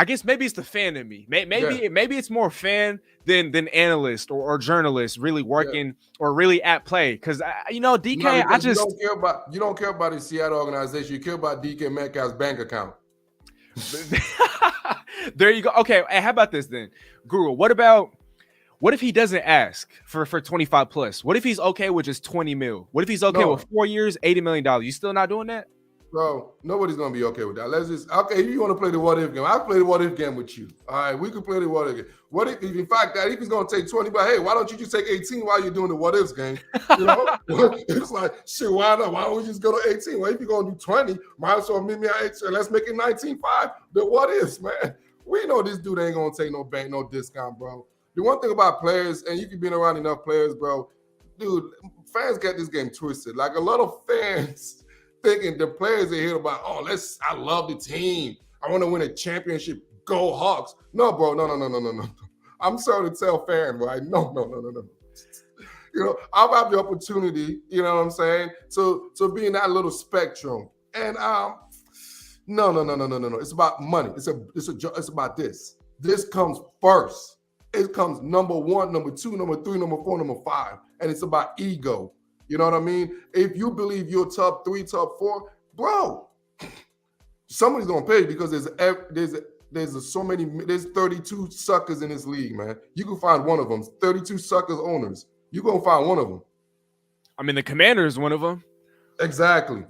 Speaker 2: guess maybe it's the fan in me. Maybe it's more fan than analyst or journalist really working or really at play. Because DK,
Speaker 4: you don't care about the Seattle organization. You care about DK Metcalf's bank account.
Speaker 2: There you go. Okay, hey, how about this then, Guru? What if he doesn't ask for 25 plus? What if he's okay with just 20 mil? What if he's okay with 4 years, $80 million? You still not doing that?
Speaker 4: Bro, nobody's gonna be okay with that. Let's just you want to play the what if game? I'll play the what if game with you. All right, we can play the what if game. What if in fact that if he's gonna take 20, but hey, why don't you just take 18 while you're doing the what ifs game? It's like shit, why not? Why don't we just go to 18? Well, if you're gonna do 20, might as well meet me at 18. Let's make it 19.5. The what ifs, man. We know this dude ain't gonna take no bank, no discount, bro. The one thing about players, and you can be around enough players, bro, dude, fans get this game twisted. Like a lot of fans thinking the players are here about, I love the team. I want to win a championship. Go Hawks. No, bro, no. I'm sorry to tell fans, right? No. You know, I'll have the opportunity, you know what I'm saying, to be in that little spectrum. And no. It's about money. It's about this. This comes first. It comes number 1, number 2, number 3, number 4, number 5. And it's about ego. You know what I mean? If you believe you're top 3, top 4, bro, somebody's gonna pay because there's 32 suckers in this league, man. You can find one of them. 32 suckers owners. You're gonna find one of them.
Speaker 2: I mean, the Commander is one of them.
Speaker 4: Exactly.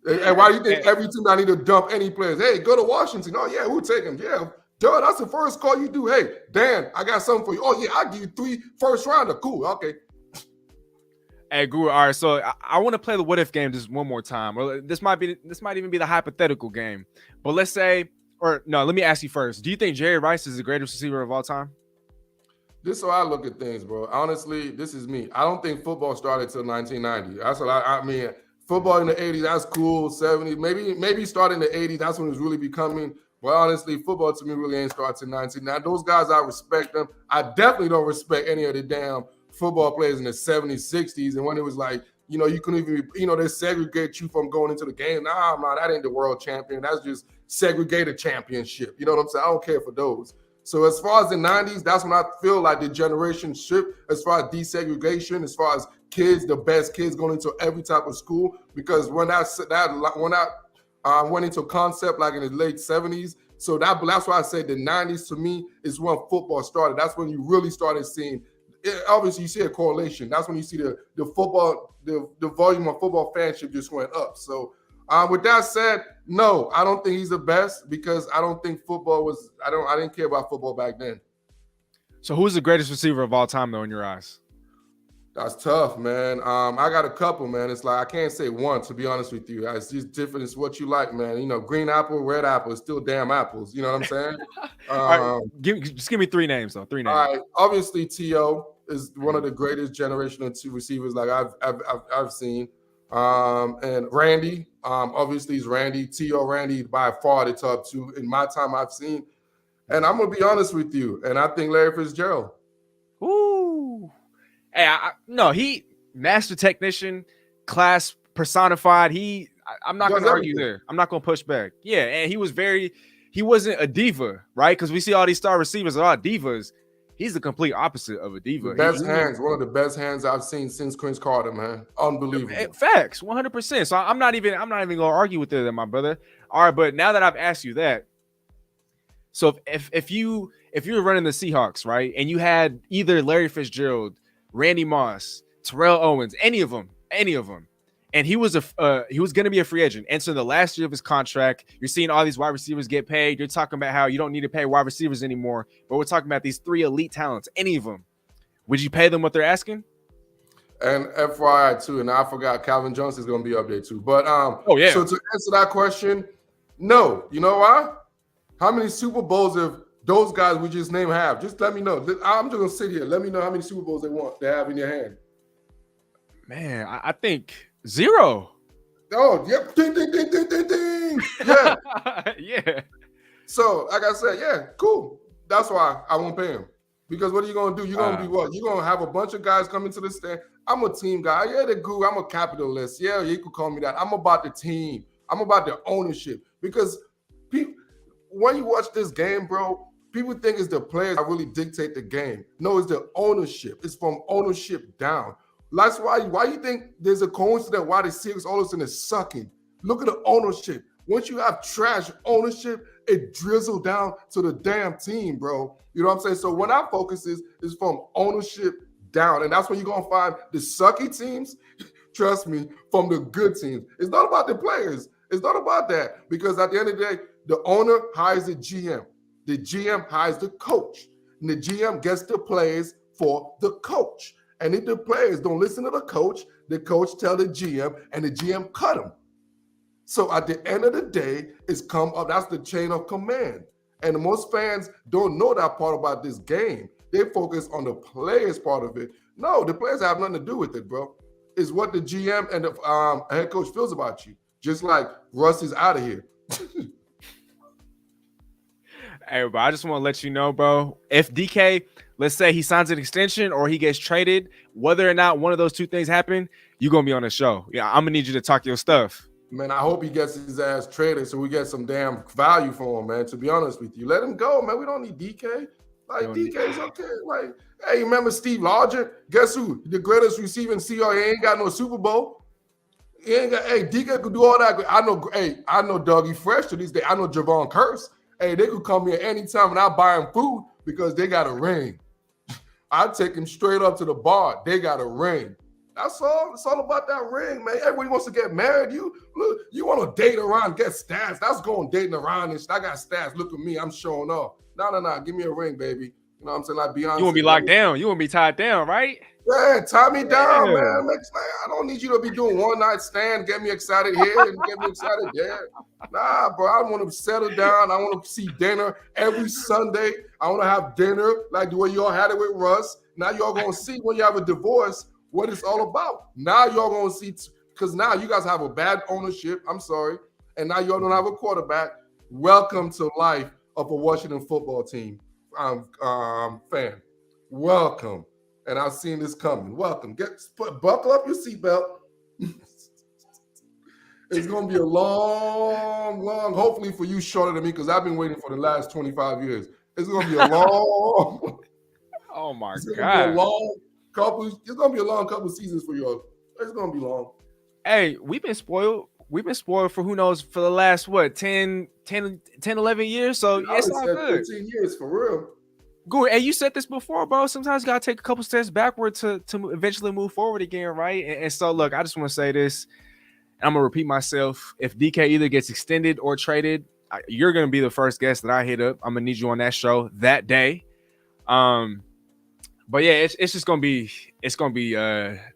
Speaker 4: And why do you think every team I need to dump any players? Hey, go to Washington. Oh yeah, we'll take him. Yeah, duh, that's the first call you do. Hey, Dan, I got something for you. Oh yeah, I'll give you 3 first rounder. Cool. Okay.
Speaker 2: Hey, Guru. All right, so I want to play the what if game just one more time. Or this might even be the hypothetical game. But let's say, or no, let me ask you first. Do you think Jerry Rice is the greatest receiver of all time?
Speaker 4: This is how I look at things, bro. Honestly, this is me. I don't think football started till 1990. That's what I mean. Football in the 80s, that's cool. 70s, maybe starting in the 80s, that's when it was really becoming. But honestly, football to me really ain't started till 19. Now, those guys, I respect them. I definitely don't respect any of the damn football players in the 70s, 60s, and when it was like, you know, you couldn't even, you know, they segregate you from going into the game. Nah, man, that ain't the world champion. That's just segregated championship. You know what I'm saying? I don't care for those. So as far as the 90s, that's when I feel like the generation shift as far as desegregation, as far as kids, the best kids going into every type of school. Because when I went into concept like in the late 70s, so that's why I say the 90s to me is when football started. That's when you really started seeing. Obviously, you see a correlation. That's when you see the football, the volume of football fanship just went up. So with that said, no, I don't think he's the best because I don't think football was. I didn't care about football back then.
Speaker 2: So who's the greatest receiver of all time, though, in your eyes?
Speaker 4: That's tough, man. I got a couple, man. It's like I can't say one, to be honest with you. It's just different. It's what you like, man. You know, green apple, red apple, it's still damn apples. You know what I'm saying?
Speaker 2: Right, just give me 3 names, though. 3 names.
Speaker 4: All right. Obviously, T.O. is one of the greatest generational 2 receivers like I've seen. And Randy, obviously, is Randy. T.O. Randy by far the top 2 in my time I've seen. And I'm gonna be honest with you, and I think Larry Fitzgerald.
Speaker 2: Ooh. Hey, no, he master technician, class personified. I'm not going to argue there. I'm not going to push back. Yeah, and he wasn't a diva, right? Because we see all these star receivers are all divas. He's the complete opposite of a diva.
Speaker 4: Best hands, one of the best hands I've seen since Prince Carter, man. Unbelievable.
Speaker 2: Facts, 100%. So I'm not even going to argue with that, my brother. All right, but now that I've asked you that, so if you were running the Seahawks, right, and you had either Larry Fitzgerald, Randy Moss, Terrell Owens, any of them, and he was going to be a free agent. And so in the last year of his contract, you're seeing all these wide receivers get paid. You're talking about how you don't need to pay wide receivers anymore, but we're talking about these 3 elite talents. Any of them, would you pay them what they're asking?
Speaker 4: And FYI too, and I forgot Calvin Johnson is going to be up there too. But
Speaker 2: yeah.
Speaker 4: So to answer that question, no. You know why? How many Super Bowls have those guys we just named have? Just let me know. I'm just gonna sit here. Let me know how many Super Bowls they have in your hand.
Speaker 2: Man, I think 0.
Speaker 4: Oh, yep. Ding, ding, ding, ding, ding, ding. Yeah.
Speaker 2: Yeah.
Speaker 4: So, like I said, yeah, cool. That's why I won't pay him. Because what are you gonna do? You're gonna be what? You're gonna have a bunch of guys coming to the stand. I'm a team guy. Yeah, the guru. I'm a capitalist. Yeah, you could call me that. I'm about the team. I'm about the ownership. Because people, when you watch this game, bro, people think it's the players that really dictate the game. No, it's the ownership. It's from ownership down. That's why you think there's a coincidence why the Seahawks all of a sudden is sucking. Look at the ownership. Once you have trash ownership, it drizzles down to the damn team, bro. You know what I'm saying? So when our focus is from ownership down, and that's when you're going to find the sucky teams, trust me, from the good teams. It's not about the players. It's not about that. Because at the end of the day, the owner hires the GM. The GM hires the coach. And the GM gets the players for the coach. And if the players don't listen to the coach tell the GM, and the GM cut them. So at the end of the day, it's come up. That's the chain of command. And most fans don't know that part about this game. They focus on the players part of it. No, the players have nothing to do with it, bro. It's what the GM and the head coach feels about you. Just like Russ is out of here.
Speaker 2: Hey, bro, I just want to let you know, bro, if DK, let's say he signs an extension or he gets traded, whether or not one of those two things happen, you're going to be on the show. Yeah, I'm going to need you to talk your stuff.
Speaker 4: Man, I hope he gets his ass traded so we get some damn value for him, man. To be honest with you, let him go, man. We don't need DK. Like, DK's okay. Like, hey, remember Steve Largent? Guess who? The greatest receiving CEO. He ain't got no Super Bowl. He ain't got. Hey, DK could do all that. I know. Hey, I know Dougie Fresh to this day. I know Javon Curse. Hey, they could come here anytime and I buy them food because they got a ring. I take them straight up to the bar. They got a ring. That's all. It's all about that ring, man. Everybody wants to get married. You want to date around, get stats. That's going dating around and shit. I got stats. Look at me. I'm showing off. No. Give me a ring, baby. You know what I'm saying? Like Beyonce.
Speaker 2: You want to be locked down. You want to be tied down, right?
Speaker 4: Yeah, tie me down, man. I don't need you to be doing one night stand, get me excited here and get me excited there. Nah, bro. I want to settle down. I want to see dinner every Sunday. I want to have dinner like the way y'all had it with Russ. Now y'all going to see when you have a divorce what it's all about. Now y'all going to see, because now you guys have a bad ownership. I'm sorry. And now y'all don't have a quarterback. Welcome to life of a Washington football team fan. Welcome. And I've seen this coming. Welcome. Buckle up your seatbelt. It's going to be a long, hopefully for you shorter than me, because I've been waiting for the last 25 years. It's going to be a long.
Speaker 2: Oh, my God.
Speaker 4: It's going to be a long couple seasons for you. It's going to be long.
Speaker 2: Hey, we've been spoiled. We've been spoiled for who knows for the last, 10, 11 years. So, it's all good.
Speaker 4: 15 years, for real.
Speaker 2: Good. Hey, you said this before, bro. Sometimes you gotta take a couple steps backward to eventually move forward again, right? And so, look, I just want to say this. I'm gonna repeat myself. If DK either gets extended or traded, you're gonna be the first guest that I hit up. I'm gonna need you on that show that day. But yeah, it's just gonna be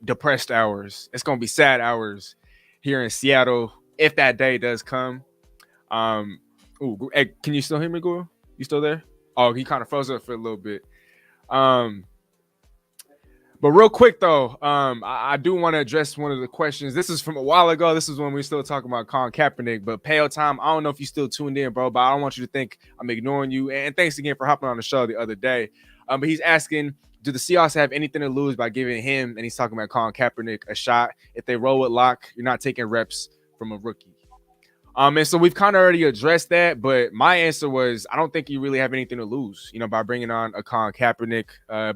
Speaker 2: depressed hours. It's gonna be sad hours here in Seattle if that day does come. Hey, can you still hear me, Guru? You still there? Oh, he kind of froze up for a little bit. But real quick though, I do want to address one of the questions. This is from a while ago. This is when we were still talking about Colin Kaepernick. But Pale Time, I don't know if you still tuned in, bro. But I don't want you to think I'm ignoring you. And thanks again for hopping on the show the other day. But he's asking, do the Seahawks have anything to lose by giving him, and he's talking about Colin Kaepernick, a shot? If they roll with Locke, you're not taking reps from a rookie. And so we've kind of already addressed that, but my answer was I don't think you really have anything to lose, by bringing on a Colin Kaepernick.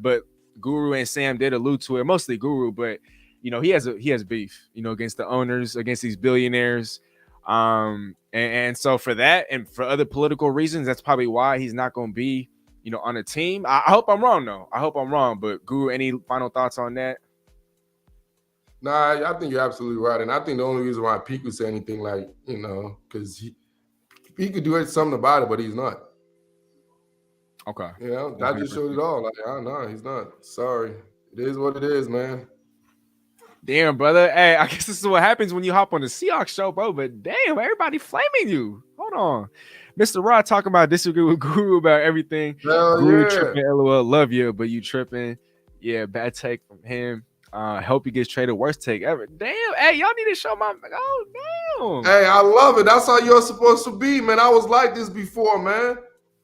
Speaker 2: But Guru and Sam did allude to it, mostly Guru, but he has beef, against the owners, against these billionaires. And so for that and for other political reasons, that's probably why he's not going to be, on a team. I hope I'm wrong though. I hope I'm wrong. But Guru, any final thoughts on that?
Speaker 4: Nah, I think you're absolutely right. And I think the only reason why Pete would say anything like, because he could do something about it, but he's not.
Speaker 2: Okay.
Speaker 4: That just showed it all. Like, no, he's not. Sorry. It is what it is, man.
Speaker 2: Damn, brother. Hey, I guess this is what happens when you hop on the Seahawks show, bro. But damn, everybody flaming you. Hold on. Mr. Rod talking about disagree with Guru about everything.
Speaker 4: Hell
Speaker 2: Guru
Speaker 4: yeah.
Speaker 2: tripping, LOL, love you, but you tripping. Yeah, bad take from him. Hope he gets traded. Worst take ever. Damn. Hey, y'all need to show my. Oh, damn.
Speaker 4: Hey, I love it. That's how you're supposed to be, man. I was like this before, man.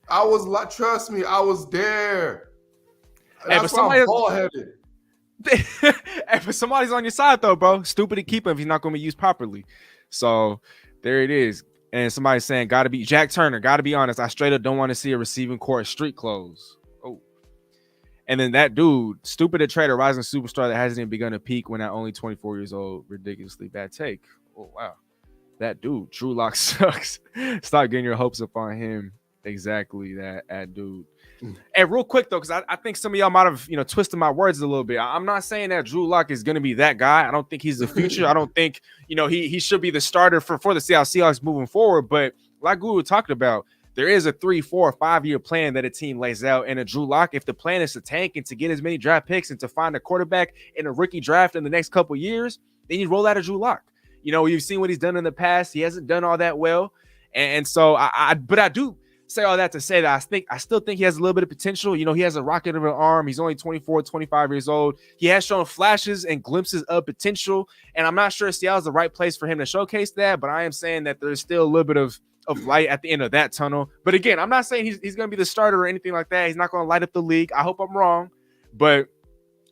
Speaker 4: I was like, trust me, I was there. That's why I'm bald-headed.
Speaker 2: Hey, but somebody's on your side though, bro. Stupid to keep him if he's not going to be used properly. So there it is. And somebody's saying, gotta be Jack Turner. Gotta be honest. I straight up don't want to see a receiving core street clothes. Oh. And then that dude, stupid to trade a rising superstar that hasn't even begun to peak when at only 24 years old. Ridiculously bad take. Oh, wow. That dude, Drew Lock sucks. Stop getting your hopes up on him. Exactly that dude. And real quick, though, because I think some of y'all might have, twisted my words a little bit. I'm not saying that Drew Lock is going to be that guy. I don't think he's the future. I don't think, he should be the starter for the Seahawks moving forward. But like Guru talked about, there is a 3, 4, 5 year plan that a team lays out. And a Drew Lock, if the plan is to tank and to get as many draft picks and to find a quarterback in a rookie draft in the next couple years, then you roll out a Drew Lock. You know, you've seen what he's done in the past. He hasn't done all that well. And so but I do say all that to say that I still think he has a little bit of potential. You know, he has a rocket of an arm. He's only 24, 25 years old. He has shown flashes and glimpses of potential. And I'm not sure Seattle's the right place for him to showcase that, but I am saying that there's still a little bit of light at the end of that tunnel. But again, I'm not saying he's going to be the starter or anything like that. He's not going to light up the league. I hope I'm wrong. But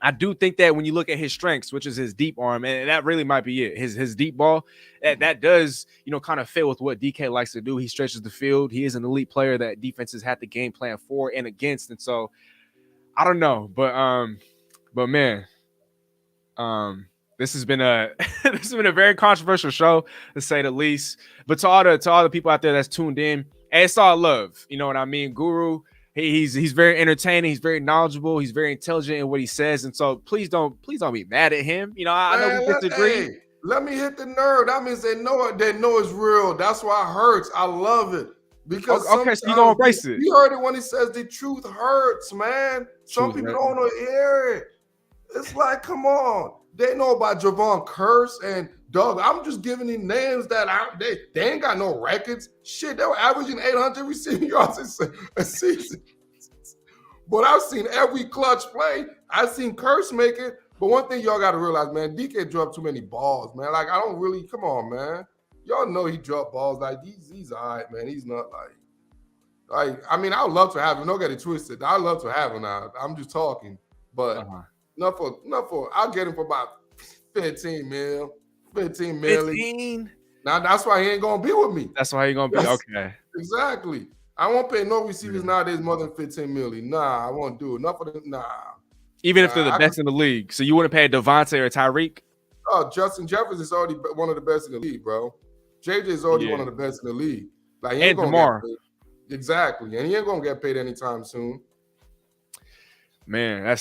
Speaker 2: I do think that when you look at his strengths, which is his deep arm, and that really might be it, his deep ball, that does, you know, kind of fit with what DK likes to do. He stretches the field. He is an elite player that defenses had the game plan for and against. And so I don't know, but man, this has been a very controversial show, to say the least. But to all the people out there that's tuned in, hey, it's all love. You know what I mean? Guru, he's very entertaining. He's very knowledgeable. He's very intelligent in what he says. And so please don't be mad at him. You know, I know we disagree.
Speaker 4: Hey, let me hit the nerve. That means they know it's real. That's why it hurts. I love it. Because
Speaker 2: okay, so you gonna embrace it.
Speaker 4: You heard it when he says the truth hurts, man. Some people don't want to hear it. It's like, come on. They know about Javon Curse and Doug. I'm just giving them names that they ain't got no records. Shit, they were averaging 800 receiving yards a season. But I've seen every clutch play. I've seen Curse make it. But one thing y'all got to realize, man, DK dropped too many balls, man. Like, I don't really, come on, man. Y'all know he dropped balls. Like, he's all right, man. He's not like, I mean, I would love to have him. Don't get it twisted. I'd love to have him now. I'm just talking. But not for, I'll get him for about 15 mil. 15 million.
Speaker 2: 15?
Speaker 4: Now, that's why he ain't going to be with me.
Speaker 2: That's why he going to be, okay.
Speaker 4: Exactly. I won't pay no receivers nowadays more than 15 million. Nah, I won't do it. Not for the, nah.
Speaker 2: Even if they're the best in the league. So you wouldn't pay Devontae or Tyreek?
Speaker 4: Oh, Justin Jefferson is already one of the best in the league, bro. JJ is already one of the best in the league. Like, he ain't
Speaker 2: and DeMar.
Speaker 4: Exactly. And he ain't going to get paid anytime soon.
Speaker 2: Man,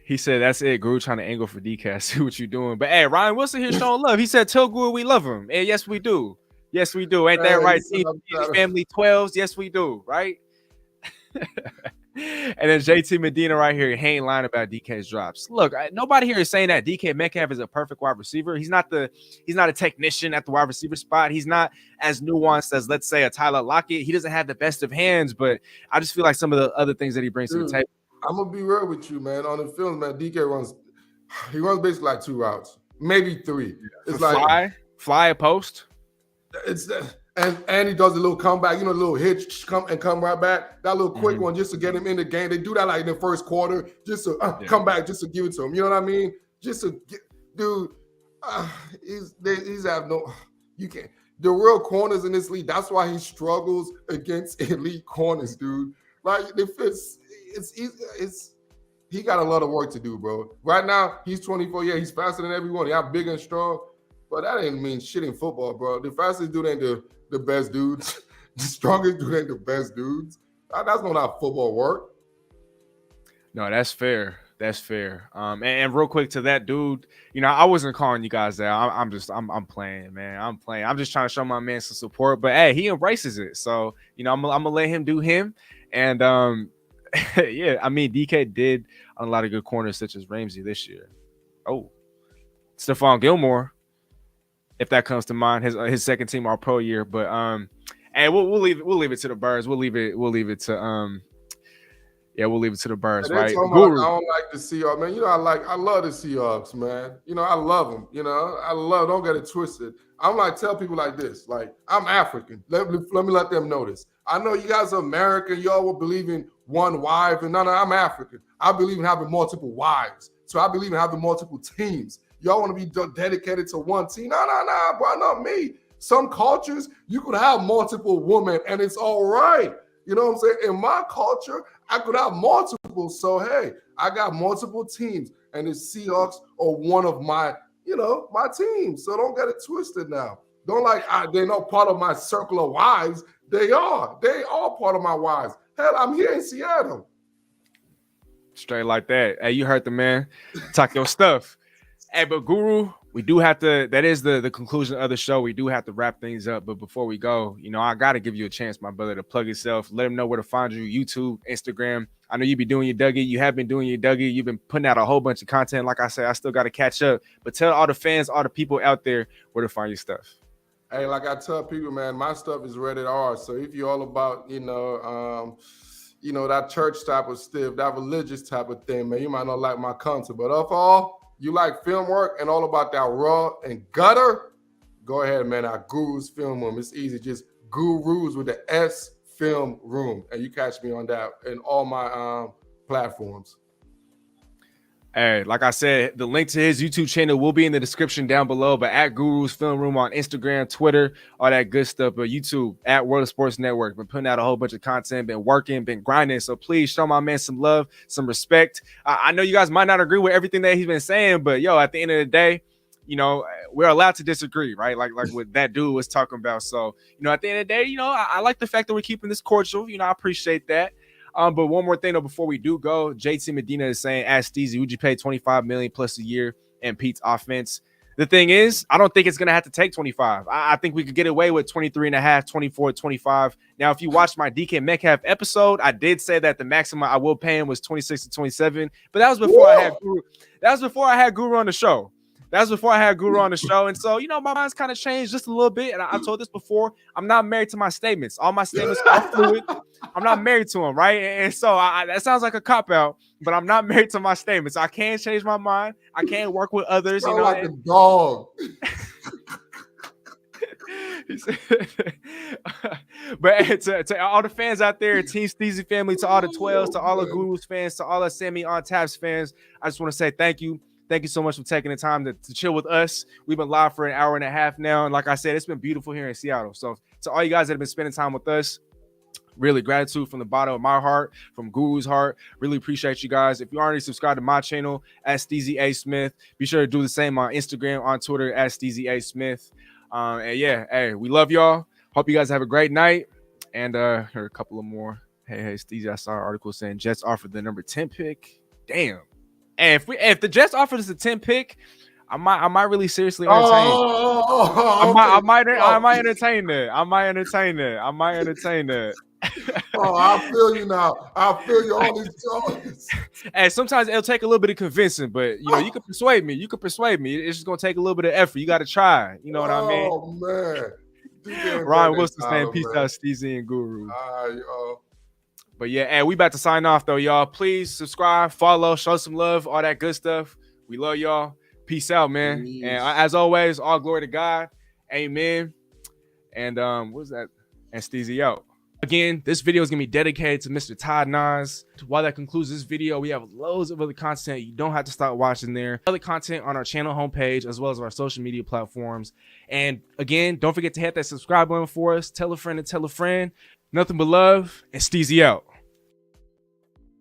Speaker 2: he said that's it. Guru trying to angle for DK. I see what you're doing. But hey, Ryan Wilson here showing love. He said, tell Guru we love him. And yes, we do. Yes, we do. Ain't that right? Family 12s. Yes, we do. Right? And then JT Medina right here, he ain't lying about DK's drops. Look, nobody here is saying that DK Metcalf is a perfect wide receiver. He's not a technician at the wide receiver spot. He's not as nuanced as, let's say, a Tyler Lockett. He doesn't have the best of hands, but I just feel like some of the other things that he brings to the table.
Speaker 4: I'm gonna be real with you, man. On the films, man, DK runs basically like 2 routes, maybe 3.
Speaker 2: Yeah.
Speaker 4: It's like
Speaker 2: fly a post.
Speaker 4: It's and he does a little comeback, you know, a little hitch, come right back. That little quick one just to get him in the game. They do that like in the first quarter, just to come back, just to give it to him. You know what I mean? Just to get, dude. He's have no. You can't. The real corners in this league. That's why he struggles against elite corners, dude. Like if he got a lot of work to do, bro. Right now, he's 24. Yeah, he's faster than everyone. He's big and strong, but that ain't mean shit in football, bro. The fastest dude ain't the best dudes. The strongest dude ain't the best dudes. That's not how football work.
Speaker 2: No, that's fair. That's fair. And real quick to that dude, you know, I wasn't calling you guys out. I'm playing, man. I'm playing. I'm just trying to show my man some support. But hey, he embraces it. So, you know, I'm gonna let him do him. And yeah, I mean, DK did on a lot of good corners such as Ramsey this year. Oh, Stephon Gilmore, if that comes to mind, his second team All Pro year. But hey, we'll leave it to the Birds. We'll leave it to we'll leave it to the Birds, right?
Speaker 4: I don't like the Seahawks, man. You know, I love the Seahawks, man. You know, I love them. You know, don't get it twisted. I'm like, tell people like this, like, I'm African. Let me let them know this. I know you guys are American. Y'all will believe in one wife. And no, I'm African. I believe in having multiple wives. So I believe in having multiple teams. Y'all want to be dedicated to one team. No, bro, not me. Some cultures, you could have multiple women and it's all right. You know what I'm saying? In my culture, I could have multiple. So, hey, I got multiple teams. And the Seahawks are one of my teams. So don't get it twisted now. Don't like, they're not part of my circle of wives. They are part of my wives. Hell, I'm here in Seattle.
Speaker 2: Straight like that. Hey, you heard the man. Talk your stuff. Hey, but Guru, we do have to, that is the conclusion of the show. We do have to wrap things up. But before we go, you know, I got to give you a chance, my brother, to plug yourself. Let them know where to find you, YouTube, Instagram. I know you be doing your Dougie. You have been doing your Dougie. You've been putting out a whole bunch of content. Like I said, I still got to catch up. But tell all the fans, all the people out there where to find your stuff.
Speaker 4: Hey, like I tell people, man, my stuff is rated R. So if you're all about, that church type of stuff, that religious type of thing, man, you might not like my content. But of all, you like film work and all about that raw and gutter, go ahead, man. Our Guru's Film Room. It's easy. Just Gurus with the S Film Room. And you catch me on that in all my platforms.
Speaker 2: Hey, like I said, the link to his YouTube channel will be in the description down below. But at Guru's Film Room on Instagram, Twitter, all that good stuff. But YouTube at World of Sports Network. Been putting out a whole bunch of content, been working, been grinding. So please show my man some love, some respect. I know you guys might not agree with everything that he's been saying, but yo, at the end of the day, you know, we're allowed to disagree, right? Like what that dude was talking about. So, you know, at the end of the day, you know, I like the fact that we're keeping this cordial. You know, I appreciate that. But one more thing though, before we do go, JT Medina is saying, ask Steezy, would you pay $25 million plus a year and Pete's offense? The thing is, I don't think it's going to have to take 25. I think we could get away with 23 and a half, 24, 25. Now, if you watch my DK Metcalf episode, I did say that the maximum I will pay him was 26 to 27, but that was before I had Guru. That was before I had Guru on the show. That was before I had Guru on the show. And so, you know, my mind's kind of changed just a little bit. And I told this before, I'm not married to my statements. All my statements are fluid. I'm not married to them, right? And so that sounds like a cop-out, but I'm not married to my statements. I can't change my mind. I can't work with others. You know,
Speaker 4: like a dog.
Speaker 2: But to all the fans out there, Team Steezy family, to all the 12s, to all the Guru's fans, to all the Sammy on Taps fans, I just want to say thank you. Thank you so much for taking the time to chill with us. We've been live for an hour and a half now. And like I said, it's been beautiful here in Seattle. So to all you guys that have been spending time with us, really gratitude from the bottom of my heart, from Guru's heart. Really appreciate you guys. If you already subscribed to my channel, at Steezy A. Smith, be sure to do the same on Instagram, on Twitter, at Steezy A. Smith. And yeah, hey, we love y'all. Hope you guys have a great night. And here are a couple of more. Hey, Steezy, I saw an article saying Jets offered the number 10 pick. Damn. And if the Jets offered us a 10 pick, I might really seriously entertain. I might entertain that. I might entertain that.
Speaker 4: Oh, I feel you now. I feel you all these choices.
Speaker 2: And sometimes it'll take a little bit of convincing, but you know, you can persuade me. It's just gonna take a little bit of effort. You got to try. You know what I mean?
Speaker 4: Oh man.
Speaker 2: Ryan Wilson saying, "Peace out, Steezy and Guru." But yeah, and we about to sign off though, y'all. Please subscribe, follow, show some love, all that good stuff. We love y'all. Peace out, man. Yes. And as always, all glory to God. Amen. And what's that? And Steezy out. Again, this video is going to be dedicated to Mr. Todd Nas. While that concludes this video, we have loads of other content. You don't have to stop watching there. Other content on our channel homepage, as well as our social media platforms. And again, don't forget to hit that subscribe button for us. Tell a friend and tell a friend. Nothing but love, and Steezy out.